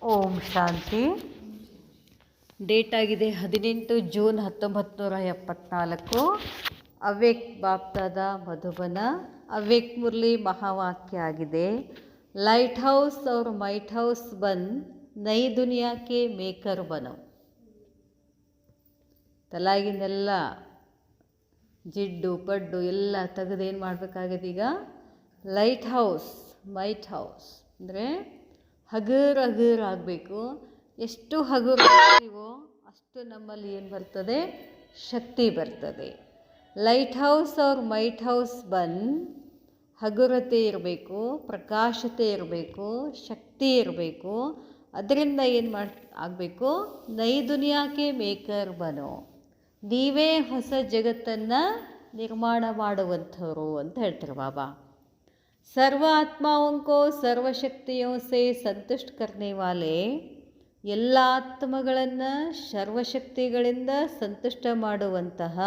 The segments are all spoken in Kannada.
ಓಂ ಶಾಂತಿ. ಡೇಟ್ ಆಗಿದೆ 18 ಜೂನ್ 1974. ಅವ್ಯಕ್ತ ಬಾಪ್ದಾದ ಮಧುಬನ. ಅವ್ಯಕ್ತ ಮುರಳಿ ಮಹಾವಾಕ್ಯ ಆಗಿದೆ, ಲೈಟ್ ಹೌಸ್ और माइट हाउस बन नई दुनिया के ಮೇಕರ್ ಬನೋ. ತಲಾಗಿನೆಲ್ಲ ಜಿಡ್ಡು ಪಡ್ಡು ಎಲ್ಲ ತೆಗೆದು ಏನು ಮಾಡಬೇಕಾಗಿದೆ ಈಗ? ಲೈಟ್ ಹೌಸ್ ಮೈಟ್ ಹೌಸ್ ಅಂದರೆ ಹಗುರ ಆಗಬೇಕು. ಎಷ್ಟು ಹಗುರ ಆಗ್ತೀವೋ ಅಷ್ಟು ನಮ್ಮಲ್ಲಿ ಏನು ಬರ್ತದೆ? ಶಕ್ತಿ ಬರ್ತದೆ. ಲೈಟ್ ಹೌಸ್ ಅವ್ರ ಮೈಟ್ ಹೌಸ್ ಬಂದು ಹಗುರತೆ ಇರಬೇಕು, ಪ್ರಕಾಶತೆ ಇರಬೇಕು, ಶಕ್ತಿ ಇರಬೇಕು. ಅದರಿಂದ ಏನು ಆಗಬೇಕು? ನೈ ದುನಿಯಾಕ್ಕೆ ಮೇಕರ್ ಬನೋ, ನೀವೇ ಹೊಸ ಜಗತ್ತನ್ನು ನಿರ್ಮಾಣ ಮಾಡುವಂಥವ್ರು ಅಂತ ಹೇಳ್ತಾರೆ ಬಾಬಾ. ಸರ್ವ ಆತ್ಮಾओं को ಸರ್ವಶಕ್ತಿयों से ಸಂತುಷ್ಟ करने वाले, ಎಲ್ಲ ಆತ್ಮಗಳನ್ನು ಸರ್ವಶಕ್ತಿಗಳಿಂದ ಸಂತುಷ್ಟ ಮಾಡುವಂತಹ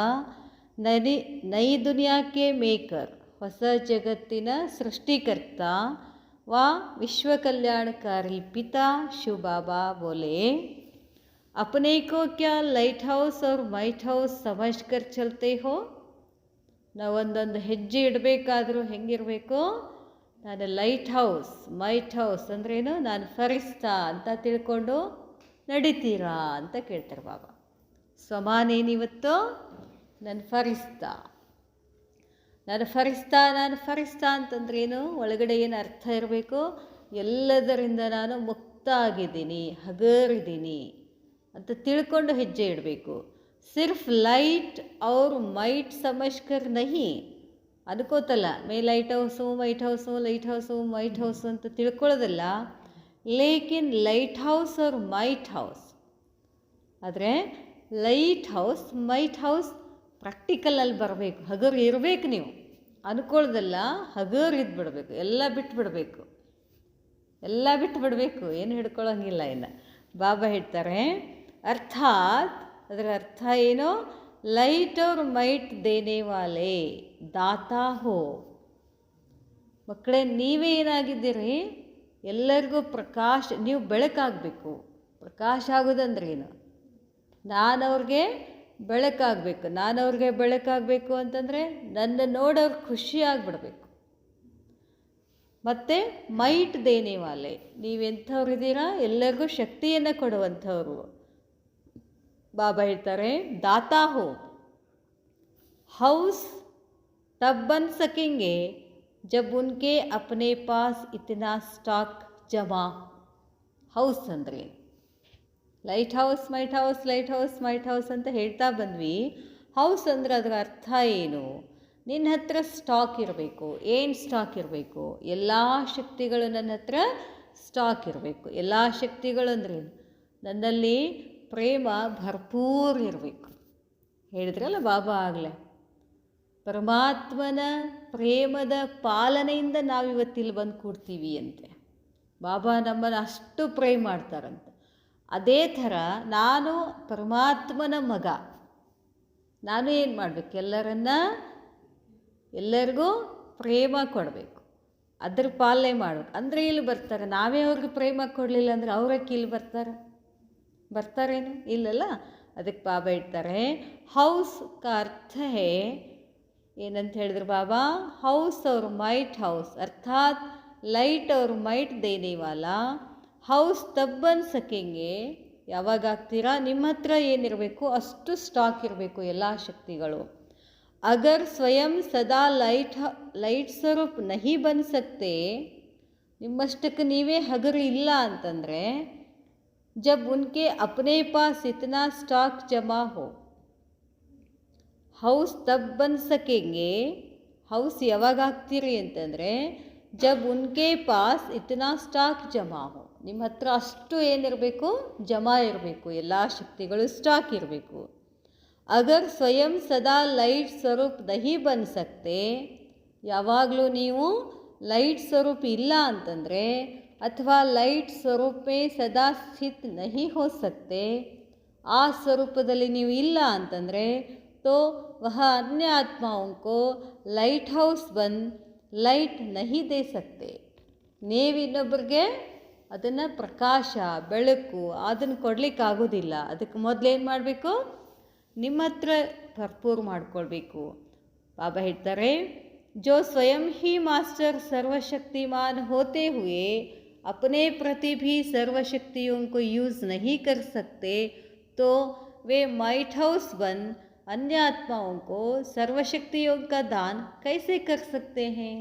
ನೈ ದುನಿಯಾಕ್ಕೆ ಮೇಕರ್, ಹೊಸ ಜಗತ್ತಿನ ಸೃಷ್ಟಿಕರ್ತ ವ ವಿಶ್ವ ಕಲ್ಯಾಣಕಾರಿ ಪಿತಾ ಶಿವ ಬಾಬಾ ಬೋಲೆ, अपने को क्या लाइट हाउस और माइट हाउस समझ कर चलते हो. ನಾವೊಂದೊಂದು ಹೆಜ್ಜೆ ಇಡಬೇಕಾದ್ರೂ ಹೆಂಗಿರಬೇಕು? ನಾನು ಲೈಟ್ ಹೌಸ್ ಮೈಟ್ ಹೌಸ್ ಅಂದ್ರೇನು? ನಾನು ಫರಿಸ್ತಾ ಅಂತ ತಿಳ್ಕೊಂಡು ನಡೀತೀರಾ ಅಂತ ಕೇಳ್ತಾರೆ ಬಾಬಾ. ಸ್ವಮಾನೇನಿವತ್ತು ನಾನು ಫರಿಸ್ತಾ ಅಂತಂದ್ರೇನು? ಒಳಗಡೆ ಏನು ಅರ್ಥ ಇರಬೇಕು? ಎಲ್ಲದರಿಂದ ನಾನು ಮುಕ್ತ ಆಗಿದ್ದೀನಿ, ಹಗರಿದ್ದೀನಿ ಅಂತ ತಿಳ್ಕೊಂಡು ಹೆಜ್ಜೆ ಇಡಬೇಕು. ಸಿರ್ಫ್ ಲೈಟ್ और माइट समझकर नहीं, ಅನ್ಕೋತಲ್ಲ ಮೇ light house might house light house might house ಅಂತ ತಿಳ್ಕೊಳ್ಳೋದಲ್ಲ. ಲೇಕಿನ್ ಲೈಟ್ ಹೌಸ್ और ಮೈಟ್ ಹೌಸ್, ಆದರೆ ಲೈಟ್ ಹೌಸ್ ಮೈಟ್ ಹೌಸ್ ಪ್ರಾಕ್ಟಿಕಲಲ್ಲಿ ಬರಬೇಕು. ಹಗರು ಇರಬೇಕು. ನೀವು ಅನ್ಕೊಳ್ಳೋದಲ್ಲ, ಹಗರು ಇದ್ಬಿಡ್ಬೇಕು. ಎಲ್ಲ ಬಿಟ್ಟು ಬಿಡಬೇಕು, ಏನು ಹಿಡ್ಕೊಳ್ಳೋಂಗಿಲ್ಲ. ಇನ್ನು ಬಾಬಾ ಹೇಳ್ತಾರೆ, ಅರ್ಥಾತ್ ಅದರ ಅರ್ಥ ಏನು? ಲೈಟ್ और ಮೈಟ್ ದೇನೆ ವಾಲೆ ದಾತಾ ಹೋ. ಮಕ್ಕಳೇ, ನೀವೇ ಏನಾಗಿದ್ದೀರಿ? ಎಲ್ಲರಿಗೂ ಪ್ರಕಾಶ, ನೀವು ಬೆಳಕಾಗಬೇಕು. ಪ್ರಕಾಶ ಆಗೋದಂದ್ರೇನು? ನಾನವ್ರಿಗೆ ಬೆಳಕಾಗಬೇಕು ಅಂತಂದರೆ ನನ್ನ ನೋಡೋರು ಖುಷಿ ಆಗಿಬಿಡ್ಬೇಕು. ಮತ್ತು ಮೈಟ್ ದೇನೆ ವಾಲೆ, ನೀವೆಂಥವ್ರು ಇದ್ದೀರಾ? ಎಲ್ಲರಿಗೂ ಶಕ್ತಿಯನ್ನು ಕೊಡುವಂಥವ್ರು. ಬಾಬಾ ಹೇಳ್ತಾರೆ, ದಾತಾ ಹೋ. ಹೌಸ್ तब बन सकेंगे जब उनके अपने पास इतना स्टॉक जमा. ಹೌಸ್ ಅಂದರೆ light house might house, light house might house ಅಂತ ಹೇಳ್ತಾ ಬಂದ್ವಿ. ಹೌಸ್ ಅಂದರೆ ಅದರ ಅರ್ಥ ಏನು? ನಿನ್ನ ಹತ್ರ ಸ್ಟಾಕ್ ಇರಬೇಕು. ಏನು ಸ್ಟಾಕ್ ಇರಬೇಕು? ಎಲ್ಲ ಶಕ್ತಿಗಳು ನನ್ನ ಹತ್ರ ಸ್ಟಾಕ್ ಇರಬೇಕು. ಎಲ್ಲ ಶಕ್ತಿಗಳು ಅಂದರೆ ನನ್ನಲ್ಲಿ ಪ್ರೇಮ ಭರ್ಪೂರ್ ಇರಬೇಕು. ಹೇಳಿದ್ರಲ್ಲ ಬಾಬಾ ಆಗಲೇ, ಪರಮಾತ್ಮನ ಪ್ರೇಮದ ಪಾಲನೆಯಿಂದ ನಾವಿವತ್ತಿಲ್ಲಿ ಬಂದು ಕೂಡ್ತೀವಿ ಅಂತೆ. ಬಾಬಾ ನಮ್ಮನ್ನು ಅಷ್ಟು ಪ್ರೇಮ ಮಾಡ್ತಾರಂತೆ. ಅದೇ ಥರ ನಾನು ಪರಮಾತ್ಮನ ಮಗ. ನಾನು ಏನು ಮಾಡಬೇಕು? ಎಲ್ಲರಿಗೂ ಪ್ರೇಮ ಕೊಡಬೇಕು, ಅದ್ರ ಪಾಲನೆ ಮಾಡಬೇಕು. ಅಂದರೆ ಇಲ್ಲಿ ಬರ್ತಾರೆ. ನಾವೇ ಅವ್ರಿಗೆ ಪ್ರೇಮ ಕೊಡಲಿಲ್ಲ ಅಂದರೆ ಅವ್ರಕ್ಕೆ ಇಲ್ಲಿ ಬರ್ತಾರೇನು? ಇಲ್ಲಲ್ಲ. ಅದಕ್ಕೆ ಬಾಬಾ ಹೇಳ್ತಾರೆ, ಹೌಸ್ ಕಾ ಅರ್ಥ ಹೇ ಏನಂತ ಹೇಳಿದ್ರು ಬಾಬಾ? ಹೌಸ್ और ಮೈಟ್ ಹೌಸ್ ಅರ್ಥಾತ್ ಲೈಟ್ और ಮೈಟ್ ದೇನೆ ವಾಲಾ. ಹೌಸ್ ತಬ್ ಬನ್ ಸಕೆಂಗೆ, ಯಾವಾಗ ಆಗ್ತೀರಾ? ನಿಮ್ಮ ಹತ್ರ ಏನಿರಬೇಕು ಅಷ್ಟು ಸ್ಟಾಕ್ ಇರಬೇಕು, ಎಲ್ಲ ಶಕ್ತಿಗಳು. ಅಗರ್ ಸ್ವಯಂ ಸದಾ ಲೈಟ್ ಸ್ವರೂಪ್ ನಹಿ ಬನ್ ಸಕ್ತೆ, ನಿಮ್ಮಷ್ಟಕ್ಕೆ ನೀವೇ ಹಗರು ಇಲ್ಲ ಅಂತಂದರೆ, जब उनके अपने पास इतना स्टॉक जमा हो. ಹೌಸ್ ತಬ್ ಬನ್ ಸಕೆಂಗೆ, ಹೌಸ್ ಯಾವಾಗ ಆಗ್ತೀರಿ ಅಂತಂದರೆ, ಜಬ್ ಉನ್ಕೆ ಪಾಸ್ ಇತನಾ ಸ್ಟಾಕ್ ಜಮಾ ಹೋ, ನಿಮ್ಮ ಹತ್ರ ಅಷ್ಟು ಏನಿರಬೇಕು? ಜಮಾ ಇರಬೇಕು, ಎಲ್ಲ ಶಕ್ತಿಗಳು ಸ್ಟಾಕ್ ಇರಬೇಕು. ಅಗರ್ ಸ್ವಯಂ ಸದಾ ಲೈಟ್ ಸ್ವರೂಪ್ ನಹಿ ಬನ್ ಸಕ್ತೆ, ಯಾವಾಗಲೂ ನೀವು ಲೈಟ್ ಸ್ವರೂಪ್ ಇಲ್ಲ ಅಂತಂದರೆ, ಅಥವಾ ಲೈಟ್ ಸ್ವರೂಪ ಮೇ ಸದಾ ಸ್ಥಿತ್ ನಹಿ ಹೋ ಸಕ್ತೆ, ಆ ಸ್ವರೂಪದಲ್ಲಿ ನೀವು ಇಲ್ಲ ಅಂತಂದರೆ, तो वह अन्य आत्माओं को लाइट हाउस बन लाइट नहीं दे सकते. ನೀವು ಇನ್ನೊಬ್ಬರಿಗೆ ಅದನ್ನು ಪ್ರಕಾಶ ಬೆಳಕು ಅದನ್ನು ಕೊಡಲಿಕ್ಕಾಗೋದಿಲ್ಲ. ಅದಕ್ಕೆ ಮೊದಲೇನು ಮಾಡಬೇಕು? ನಿಮ್ಮ ಹತ್ರ ಭರ್ಪೂರ್ ಮಾಡ್ಕೊಳ್ಬೇಕು. ಬಾಬಾ ಹೇಳ್ತಾರೆ, जो स्वयं ही मास्टर सर्वशक्तिमान होते हुए अपने प्रति भी सर्वशक्तियों को यूज़ नहीं कर सकते, तो वे माइट हाउस बन अन्य आत्माओं को सर्वशक्तियों का दान कैसे कर सकते हैं?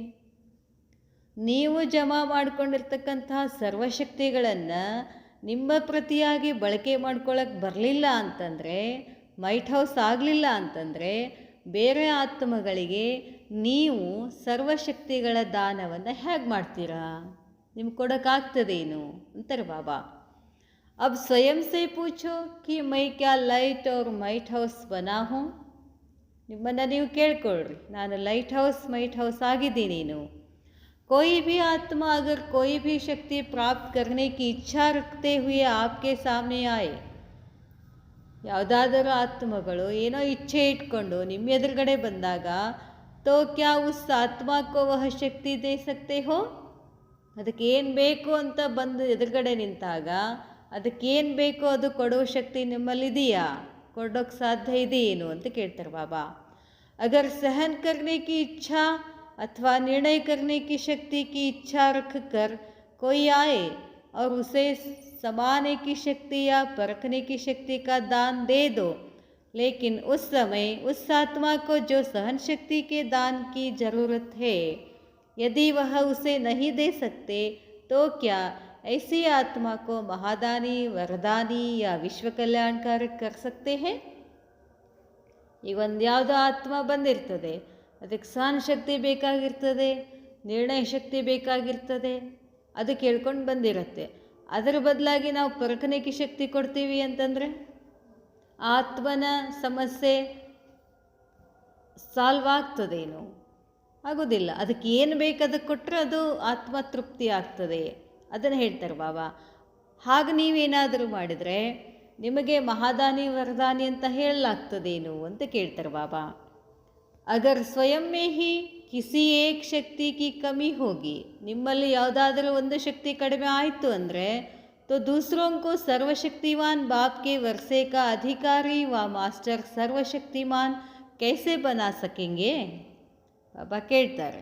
ನೀವು ಜಮಾ ಮಾಡಿಕೊಂಡಿರ್ತಕ್ಕಂತಹ ಸರ್ವಶಕ್ತಿಗಳನ್ನು ನಿಮ್ಮ ಪ್ರತಿಯಾಗಿ ಬಳಕೆ ಮಾಡ್ಕೊಳ್ಳೋಕ್ಕೆ ಬರಲಿಲ್ಲ ಅಂತಂದರೆ, ಮೈಟ್ ಹೌಸ್ ಆಗಲಿಲ್ಲ ಅಂತಂದರೆ, ಬೇರೆ ಆತ್ಮಗಳಿಗೆ ನೀವು ಸರ್ವಶಕ್ತಿಗಳ ದಾನವನ್ನು ಹೇಗೆ ಮಾಡ್ತೀರಾ? ನಿಮ್ಗೆ ಕೊಡೋಕ್ಕಾಗ್ತದೇನು ಅಂತಾರೆ ಬಾಬಾ. अब स्वयं से पूछो कि मैं क्या लाइट और माइट हाउस बना हूँ. ನಿಮ್ಮನ್ನು ನೀವು ಕೇಳ್ಕೊಳ್ರಿ, ನಾನು ಲೈಟ್ ಹೌಸ್ ಮೈಟ್ ಹೌಸ್ ಆಗಿದ್ದೀನೇನು? कोई भी आत्मा अगर कोई भी शक्ति प्राप्त करने की इच्छा रखते हुए आपके सामने आए, ಯಾವುದಾದರೂ ಆತ್ಮಗಳು ಏನೋ ಇಚ್ಛೆ ಇಟ್ಕೊಂಡು ನಿಮ್ಮ ಎದುರುಗಡೆ ಬಂದಾಗ, तो क्या उस आत्मा को वह शक्ति दे सकते हो? ಅದಕ್ಕೆ ಏನು ಬೇಕು ಅಂತ ಬಂದು ಎದುರುಗಡೆ ನಿಂತಾಗ ಅದಕ್ಕೇನು ಬೇಕೋ ಅದು ಕೊಡೋ ಶಕ್ತಿ ನಿಮ್ಮಲ್ಲಿದೆಯಾ? ಕೊಡೋಕ್ಕೆ ಸಾಧ್ಯ ಇದೆಯೇನು ಅಂತ ಕೇಳ್ತಾರೆ ಬಾಬಾ. अगर सहन करने की इच्छा अथवा निर्णय करने की शक्ति की इच्छा रखकर कोई आए और उसे समाने की शक्ति या परखने की शक्ति का दान दे दो, लेकिन उस समय उस आत्मा को जो सहन शक्ति के दान की ज़रूरत है, यदि वह उसे नहीं दे सकते, तो क्या ऐसी आत्मा को महादानी, वरदानी या विश्व कल्याणकारक कर सकते हैं? ಈಗ ಒಂದು ಯಾವುದೋ ಆತ್ಮ ಬಂದಿರ್ತದೆ, ಅದಕ್ಕೆ ಸಹನ ಶಕ್ತಿ ಬೇಕಾಗಿರ್ತದೆ, ನಿರ್ಣಯ ಶಕ್ತಿ ಬೇಕಾಗಿರ್ತದೆ, ಅದು ಕೇಳ್ಕೊಂಡು ಬಂದಿರುತ್ತೆ. ಅದರ ಬದಲಾಗಿ ನಾವು ಪರಖನೆಗೆ ಶಕ್ತಿ ಕೊಡ್ತೀವಿ ಅಂತಂದರೆ ಆತ್ಮನ ಸಮಸ್ಯೆ ಸಾಲ್ವ್ ಆಗ್ತದೇನು? ಆಗೋದಿಲ್ಲ. ಅದಕ್ಕೆ ಏನು ಬೇಕು ಅದಕ್ಕೆ ಕೊಟ್ಟರೆ ಅದು ಆತ್ಮ ತೃಪ್ತಿ ಆಗ್ತದೆ. ಅದನ್ನು ಹೇಳ್ತಾರೆ ಬಾಬಾ. ಹಾಗೆ ನೀವೇನಾದರೂ ಮಾಡಿದರೆ ನಿಮಗೆ ಮಹಾದಾನಿ ವರದಾನಿ ಅಂತ ಹೇಳಲಾಗ್ತದೇನು ಅಂತ ಕೇಳ್ತಾರೆ ಬಾಬಾ. ಅಗರ್ ಸ್ವಯಂ ಮೇ ಹಿ ಕಿಸಿ ಏಕ್ ಶಕ್ತಿ ಕಿ ಕಮಿ ಹೋಗಿ, ನಿಮ್ಮಲ್ಲಿ ಯಾವುದಾದ್ರೂ ಒಂದು ಶಕ್ತಿ ಕಡಿಮೆ ಆಯಿತು ಅಂದರೆ, तो दूसरों को सर्वशक्तिमान बाप के वर्षे का अधिकारी व मास्टर सर्वशक्तिमान कैसे बना सकेंगे? ಬಾಬಾ ಕೇಳ್ತಾರೆ,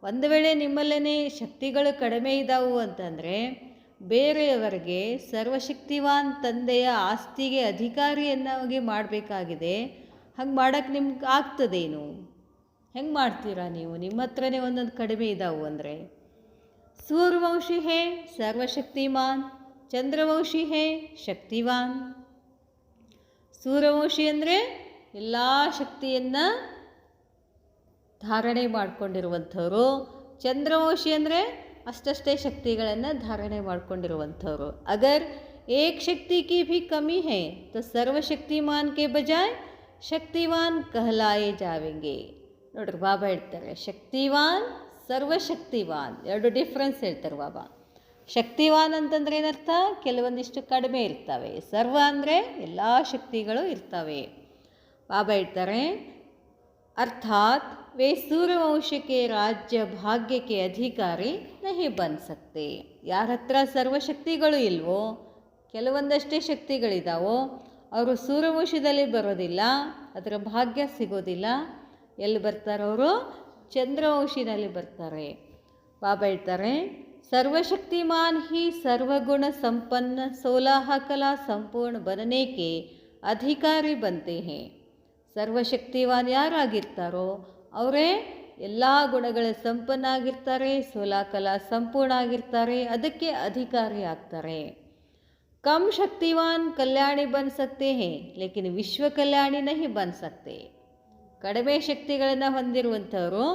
ಒಂದು ವೇಳೆ ನಿಮ್ಮಲ್ಲೇ ಶಕ್ತಿಗಳು ಕಡಿಮೆ ಇದ್ದಾವು ಅಂತಂದರೆ ಬೇರೆಯವರಿಗೆ ಸರ್ವಶಕ್ತಿವಾನ್ ತಂದೆಯ ಆಸ್ತಿಗೆ ಅಧಿಕಾರಿಯನ್ನಾಗಿ ಮಾಡಬೇಕಾಗಿದೆ. ಹಂಗೆ ಮಾಡೋಕ್ಕೆ ನಿಮ್ಗೆ ಆಗ್ತದೇನು? ಹೆಂಗೆ ಮಾಡ್ತೀರಾ ನೀವು? ನಿಮ್ಮ ಹತ್ರನೇ ಒಂದೊಂದು ಕಡಿಮೆ ಇದ್ದಾವು ಅಂದರೆ. ಸೂರ್ಯವಂಶಿ ಹೇ ಸರ್ವಶಕ್ತಿಮಾನ್, ಚಂದ್ರವಂಶಿ ಹೇ ಶಕ್ತಿವಾನ್. ಸೂರ್ಯವಂಶಿ ಅಂದರೆ ಎಲ್ಲ ಶಕ್ತಿಯನ್ನು ಧಾರಣೆ ಮಾಡಿಕೊಂಡಿರುವಂಥವ್ರು, ಚಂದ್ರವಂಶಿ ಅಂದರೆ ಅಷ್ಟಷ್ಟೇ ಶಕ್ತಿಗಳನ್ನು ಧಾರಣೆ ಮಾಡಿಕೊಂಡಿರುವಂಥವ್ರು. ಅಗರ್ ಏಕ್ ಶಕ್ತಿ ಕಿ ಭಿ ಕಮಿ ಹೈ तो ಸರ್ವಶಕ್ತಿಮಾನ್ ಕೆ ಬಜಾಯ್ ಶಕ್ತಿವಾನ್ ಕಹಲಾಯೆ ಜಾವೆಂಗೆ. ನೋಡ್ರಿ ಬಾಬಾ ಹೇಳ್ತಾರೆ, ಶಕ್ತಿವಾನ್ ಸರ್ವಶಕ್ತಿವಾನ್ ಎರಡು ಡಿಫ್ರೆನ್ಸ್ ಹೇಳ್ತಾರೆ ಬಾಬಾ. ಶಕ್ತಿವಾನ್ ಅಂತಂದ್ರೆ ಏನರ್ಥ? ಕೆಲವೊಂದಿಷ್ಟು ಕಡಿಮೆ ಇರ್ತವೆ. ಸರ್ವ ಅಂದರೆ ಎಲ್ಲ ಶಕ್ತಿಗಳು ಇರ್ತವೆ. ಬಾಬಾ ಹೇಳ್ತಾರೆ, अर्थात वे सूर्यवंश के राज्य भाग्य के अधिकारी नहीं बन सकते. ಯಾರ ಹತ್ರ ಸರ್ವಶಕ್ತಿಗಳು ಇಲ್ವೋ, ಕೆಲವೊಂದಷ್ಟೇ ಶಕ್ತಿಗಳಿದ್ದಾವೋ, ಅವರು ಸೂರ್ಯವಂಶದಲ್ಲಿ ಬರೋದಿಲ್ಲ, ಅದರ ಭಾಗ್ಯ ಸಿಗೋದಿಲ್ಲ. ಎಲ್ಲಿ ಬರ್ತಾರೆ ಅವರು? ಚಂದ್ರವಂಶಿನಲ್ಲಿ ಬರ್ತಾರೆ. ಬಾಬಾ ಹೇಳ್ತಾರೆ, सर्वशक्तिमान ही सर्वगुण संपन्न 16 कला संपूर्ण बनने के अधिकारी बनते हैं. ಸರ್ವಶಕ್ತಿವಾನ್ ಯಾರಾಗಿರ್ತಾರೋ ಅವರೇ ಎಲ್ಲ ಗುಣಗಳ ಸಂಪನ್ನ ಆಗಿರ್ತಾರೆ, 16 ಕಲಾ ಸಂಪೂರ್ಣ ಆಗಿರ್ತಾರೆ, ಅದಕ್ಕೆ ಅಧಿಕಾರಿ ಆಗ್ತಾರೆ. ಕಮ್ ಶಕ್ತಿವಾನ್ ಕಲ್ಯಾಣಿ ಬನ್ ಸಕ್ತೆ ಹೇ ಲೇಕಿನ್ ವಿಶ್ವ ಕಲ್ಯಾಣಿ ನಹಿ ಬನ್ ಸಕ್ತೆ. ಕಡಿಮೆ ಶಕ್ತಿಗಳನ್ನು ಹೊಂದಿರುವಂಥವರು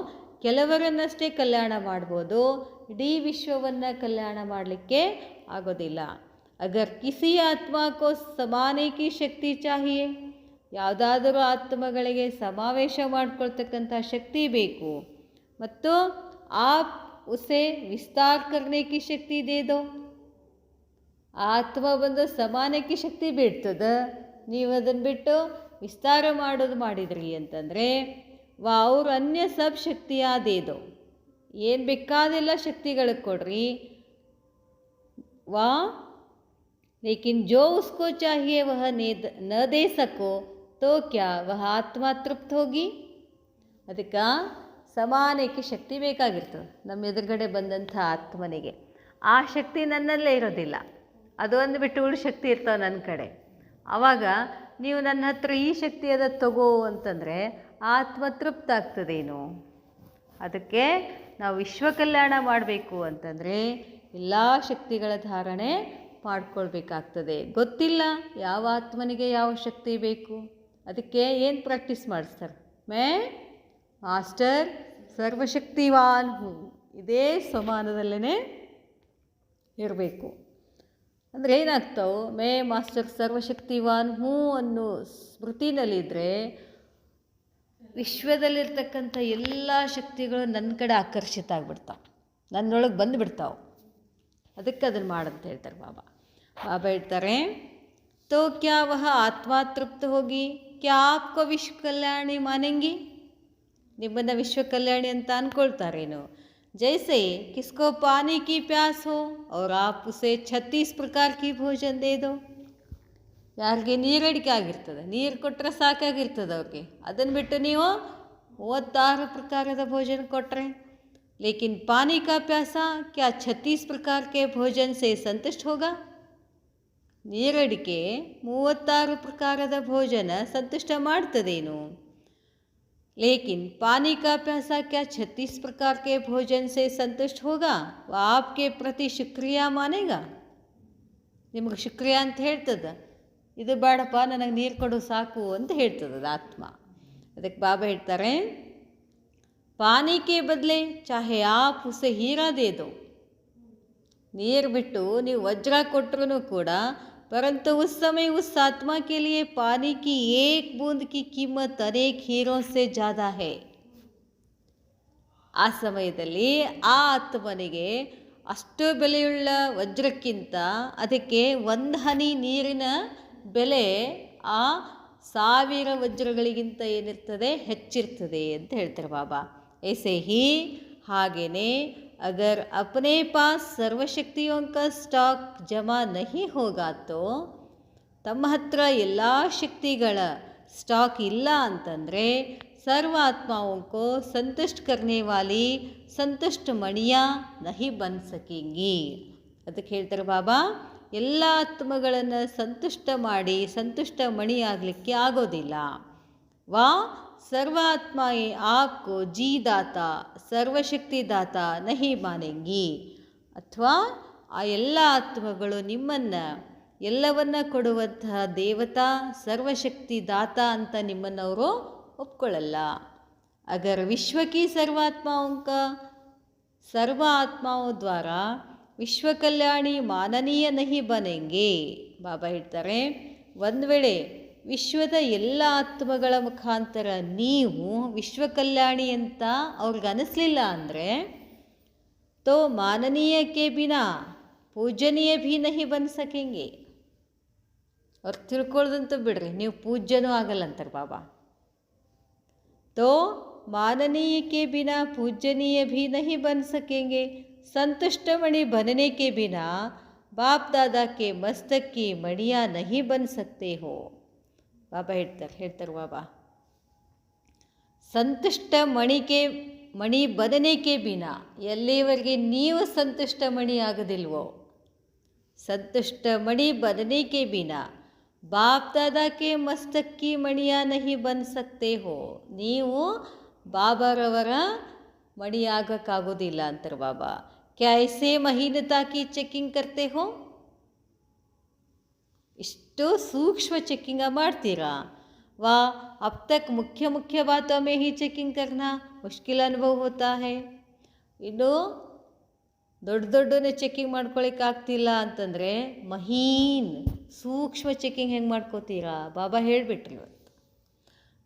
ಕೆಲವರನ್ನಷ್ಟೇ ಕಲ್ಯಾಣ ಮಾಡ್ಬೋದು, ಇಡೀ ವಿಶ್ವವನ್ನು ಕಲ್ಯಾಣ ಮಾಡಲಿಕ್ಕೆ ಆಗೋದಿಲ್ಲ. ಅಗರ್ ಕಿಸಿ ಆತ್ಮ ಕೋ ಸಮಾನೆ ಕಿ ಶಕ್ತಿ ಚಾಹಿಯೇ, ಯಾವುದಾದರೂ ಆತ್ಮಗಳಿಗೆ ಸಮಾವೇಶ ಮಾಡ್ಕೊಳ್ತಕ್ಕಂಥ ಶಕ್ತಿ ಬೇಕು, ಮತ್ತು ಆಪ್ ಉಸೆ ವಿಸ್ತಾರ ಕರ್ನೆ ಕಿ ಶಕ್ತಿ ದೇ ದೋ. ಆತ್ಮ ಬಂದು ಸಮಾನಕ್ಕೆ ಶಕ್ತಿ ಬಿಡ್ತದೆ, ನೀವು ಅದನ್ನು ಬಿಟ್ಟು ವಿಸ್ತಾರ ಮಾಡಿದ್ರಿ ಅಂತಂದರೆ ಅವ್ರು ಅನ್ಯ ಸಬ್ ಶಕ್ತಿಯಾದೇದೋ, ಏನು ಬೇಕಾದೆಲ್ಲ ಶಕ್ತಿಗಳಿಗೆ ಕೊಡ್ರಿ, वा लेकिन जो उसको चाहिए वह न दे सको तो क्या वह आत्मा तृप्त होगी. ಅದಕ್ಕೆ ಸಮಾನಕ್ಕೆ ಶಕ್ತಿ ಬೇಕಾಗಿರ್ತದೆ. ನಮ್ಮ ಎದುರುಗಡೆ ಬಂದಂಥ ಆತ್ಮನಿಗೆ ಆ ಶಕ್ತಿ ನನ್ನಲ್ಲೇ ಇರೋದಿಲ್ಲ, ಅದು ಒಂದು ಬಿಟ್ಟು ಉಳು ಶಕ್ತಿ ಇರ್ತಾವೆ ನನ್ನ ಕಡೆ. ಆವಾಗ ನೀವು ನನ್ನ ಹತ್ರ ಈ ಶಕ್ತಿ ಅದ ತಗೋ ಅಂತಂದರೆ ಆತ್ಮ ತೃಪ್ತ ಆಗ್ತದೇನು. ಅದಕ್ಕೆ ನಾವು ವಿಶ್ವ ಕಲ್ಯಾಣ ಮಾಡಬೇಕು ಅಂತಂದರೆ ಎಲ್ಲ ಶಕ್ತಿಗಳ ಧಾರಣೆ ಮಾಡ್ಕೊಳ್ಬೇಕಾಗ್ತದೆ. ಗೊತ್ತಿಲ್ಲ ಯಾವ ಆತ್ಮನಿಗೆ ಯಾವ ಶಕ್ತಿ ಬೇಕು, ಅದಕ್ಕೆ ಏನು ಪ್ರಾಕ್ಟೀಸ್ ಮಾಡಿಸ್ತಾರೆ, ಮಾಸ್ಟರ್ ಸರ್ವಶಕ್ತಿವಾನ್ ಹೂ, ಇದೇ ಸಮಾನದಲ್ಲೇ ಇರಬೇಕು. ಅಂದರೆ ಏನಾಗ್ತಾವೆ, ಮಾಸ್ಟರ್ ಸರ್ವಶಕ್ತಿವಾನ್ ಹೂ ಅನ್ನೋ ಸ್ಮೃತಿನಲ್ಲಿದ್ದರೆ ವಿಶ್ವದಲ್ಲಿರ್ತಕ್ಕಂಥ ಎಲ್ಲ ಶಕ್ತಿಗಳು ನನ್ನ ಕಡೆ ಆಕರ್ಷಿತ ಆಗಿಬಿಡ್ತಾವೆ, ನನ್ನೊಳಗೆ ಬಂದುಬಿಡ್ತಾವೆ. ಅದಕ್ಕೆ ಅದನ್ನು ಮಾಡಂತ ಹೇಳ್ತಾರೆ ಬಾಬಾ. ಹೇಳ್ತಾರೆ, ತೋ ಕ್ಯಾ ವಹ ಆತ್ಮ ತೃಪ್ತ ಹೋಗಿ ಕ್ಯಾ ಆಪ್ಕೋ ವಿಶ್ವ ಕಲ್ಯಾಣಿ ಮಾನೆಂಗಿ. ನಿಮ್ಮನ್ನು ವಿಶ್ವ ಕಲ್ಯಾಣಿ ಅಂತ ಅಂದ್ಕೊಳ್ತಾರೇನು. जैसे किसको पानी की प्यास हो और आप उसे 36 प्रकार की भोजन दे दो. ಯಾರಿಗೆ ನೀರಡಿಕೆ ಆಗಿರ್ತದೆ, ನೀರು ಕೊಟ್ಟರೆ ಸಾಕಾಗಿರ್ತದೆ ಅವ್ರಿಗೆ, ಅದನ್ನು ಬಿಟ್ಟು ನೀವು 36 ಪ್ರಕಾರದ ಭೋಜನ ಕೊಟ್ಟರೆ. ಲೇಕಿನ್ ಪಾನಿ ಕಾ ಪ್ಯಾಸ ಕ್ಯಾ 36 ಪ್ರಕಾರ ಕೆ ಭೋಜನ ಸೇ ಸಂತುಷ್ಟ ಹೋಗ. ನೀರಡಿಕೆ 36 ಪ್ರಕಾರದ ಭೋಜನ ಸಂತುಷ್ಟ ಮಾಡ್ತದೇನು. लेकिन पानी का प्यासा क्या 36 प्रकार के भोजन से संतुष्ट होगा, वह आपके प्रति शुक्रिया मानेगा. ನಿಮಗೆ ಶುಕ್ರಿಯಾ ಅಂತ ಹೇಳ್ತದೆ, ಇದು ಬೇಡಪ್ಪ ನನಗೆ ನೀರು ಕೊಡು ಸಾಕು ಅಂತ ಹೇಳ್ತದೆ ಆತ್ಮ. ಅದಕ್ಕೆ ಬಾಬಾ ಹೇಳ್ತಾರೆ, ಪಾನಿ ಕೆ ಬದಲೆ ಚಾಹೆ ಆಪ್ ಉಸೆ ಹೀರಾ ದೇ ದೋ. ನೀರು ಬಿಟ್ಟು ನೀವು ವಜ್ರ ಕೊಟ್ಟರು ಕೂಡ, परंतु उस समय उस आत्मा के लिए पानी की एक बूंद की कीमत अनेक हीरों से ज़्यादा है. ಆ ಸಮಯದಲ್ಲಿ ಆ ಆತ್ಮನಿಗೆ ಅಷ್ಟು ಬೆಲೆಯುಳ್ಳ ವಜ್ರಕ್ಕಿಂತ ಅದಕ್ಕೆ ಒಂದು ಹನಿ ನೀರಿನ ಬೆಲೆ ಆ 1000 ವಜ್ರಗಳಿಗಿಂತ ಏನಿರ್ತದೆ ಹೆಚ್ಚಿರ್ತದೆ ಅಂತ ಹೇಳ್ತಾರೆ ಬಾಬಾ. ऐसे ही ಹಾಗೇನೆ अगर अपने पास सर्वशक्तियों का स्टॉक जमा नहीं होगा तो, ತಮ್ಮ ಹತ್ರ ಎಲ್ಲ ಶಕ್ತಿಗಳ ಸ್ಟಾಕ್ ಇಲ್ಲ ಅಂತಂದರೆ सर्व आत्माओं को संतुष्ट करने वाली संतुष्ट मणियाँ नहीं बन सकेंगी. ಅದಕ್ಕೆ ಹೇಳ್ತಾರೆ ಬಾಬಾ, ಎಲ್ಲ ಆತ್ಮಗಳನ್ನು ಸಂತುಷ್ಟ ಮಾಡಿ ಸಂತುಷ್ಟ ಮಣಿಯಾಗಲಿಕ್ಕೆ ಆಗೋದಿಲ್ಲ. ವಾ सर्वात्मा आपको जी दाता ಸರ್ವಶಕ್ತಿ ದಾತ ನಹಿ ಮಾನೆಂಗಿ. ಅಥವಾ ಆ ಎಲ್ಲ ಆತ್ಮಗಳು ನಿಮ್ಮನ್ನು ಎಲ್ಲವನ್ನ ಕೊಡುವಂತಹ ದೇವತಾ ಸರ್ವಶಕ್ತಿ ದಾತ ಅಂತ ನಿಮ್ಮನ್ನವರು ಒಪ್ಕೊಳ್ಳಲ್ಲ. ಅಗರ್ ವಿಶ್ವಕಿ ಸರ್ವಾತ್ಮಾओं का सर्व आत्माओं द्वारा ವಿಶ್ವ ಕಲ್ಯಾಣಿ ಮಾನನೀಯ ನಹಿ ಬನೆಂಗೆ. ಬಾಬಾ ಹೇಳ್ತಾರೆ, ಒಂದು ವೇಳೆ ವಿಶ್ವದ ಎಲ್ಲ ಆತ್ಮಗಳ ಮುಖಾಂತರ ನೀವು ವಿಶ್ವ ಕಲ್ಯಾಣಿ ಅಂತ ಅವ್ರಿಗೆ ಅನಿಸ್ಲಿಲ್ಲ ಅಂದರೆ, ತೋ ಮಾನನೀಯಕ್ಕೆ ಬಿನಾ ಪೂಜನೀಯ ಭೀ ನಹಿ ಬನ್ ಸಕೆಂಗೆ. ಅವ್ರು ತಿಳ್ಕೊಳ್ದಂತೂ ಬಿಡ್ರಿ, ನೀವು ಪೂಜ್ಯನೂ ಆಗಲ್ಲ ಅಂತಾರೆ ಬಾಬಾ. ತೋ माननीय के बिना पूजनीय भी नहीं बन सकेंगे. संतुष्ट मणि बनने के बिना बाप दादा के मस्तक की मणियाँ नहीं बन सकते हो. ಬಾಬಾ ಹೇಳ್ತಾರೆ ಬಾಬಾ, ಸಂತುಷ್ಟ ಮಣಿ ಬದನೆಗೆ ಬಿನ, ಎಲ್ಲಿವರೆಗೆ ನೀವು ಸಂತುಷ್ಟ ಮಣಿ ಆಗೋದಿಲ್ವೋ, ಸಂತುಷ್ಟ ಮಣಿ ಬದನೆಗೆ ಬಿನ ಬಾಪ್ ದಾದಾಕ್ಕೆ ಮಸ್ತಕ್ಕಿ ಮಣಿಯಾ ನಹಿ ಬನ್ ಸಕ್ತೆ ಹೋ. ನೀವು ಬಾಬಾರವರ ಮಣಿಯಾಗಕ್ಕಾಗೋದಿಲ್ಲ ಅಂತಾರೆ ಬಾಬಾ. ಕ್ಯಾಸೆ ಮಹೀನತಾ ಕಿ ಚೆಕಿಂಗ್ ಕರ್ತೆ ಹೋ. ಇಷ್ಟು ಸೂಕ್ಷ್ಮ ಚೆಕ್ಕಿಂಗ ಮಾಡ್ತೀರಾ. ವಾ ಅಬ್ ತಕ್ ಮುಖ್ಯ ಮುಖ್ಯ ಬಾತೋ ಮೇ ಹಿ ಚೆಕಿಂಗ್ ಕರ್ನಾ ಮುಷ್ಕಿಲ್ ಅನುಭವ ಹೋತಾ ಹೈ. ಇನ್ನು ದೊಡ್ಡನೇ ಚೆಕ್ಕಿಂಗ್ ಮಾಡ್ಕೊಳಿಕ್ಕೆ ಆಗ್ತಿಲ್ಲ ಅಂತಂದರೆ ಮಹೀನ್ ಸೂಕ್ಷ್ಮ ಚೆಕ್ಕಿಂಗ್ ಹೆಂಗೆ ಮಾಡ್ಕೋತೀರಾ. ಬಾಬಾ ಹೇಳಿಬಿಟ್ರಿ, ಇವತ್ತು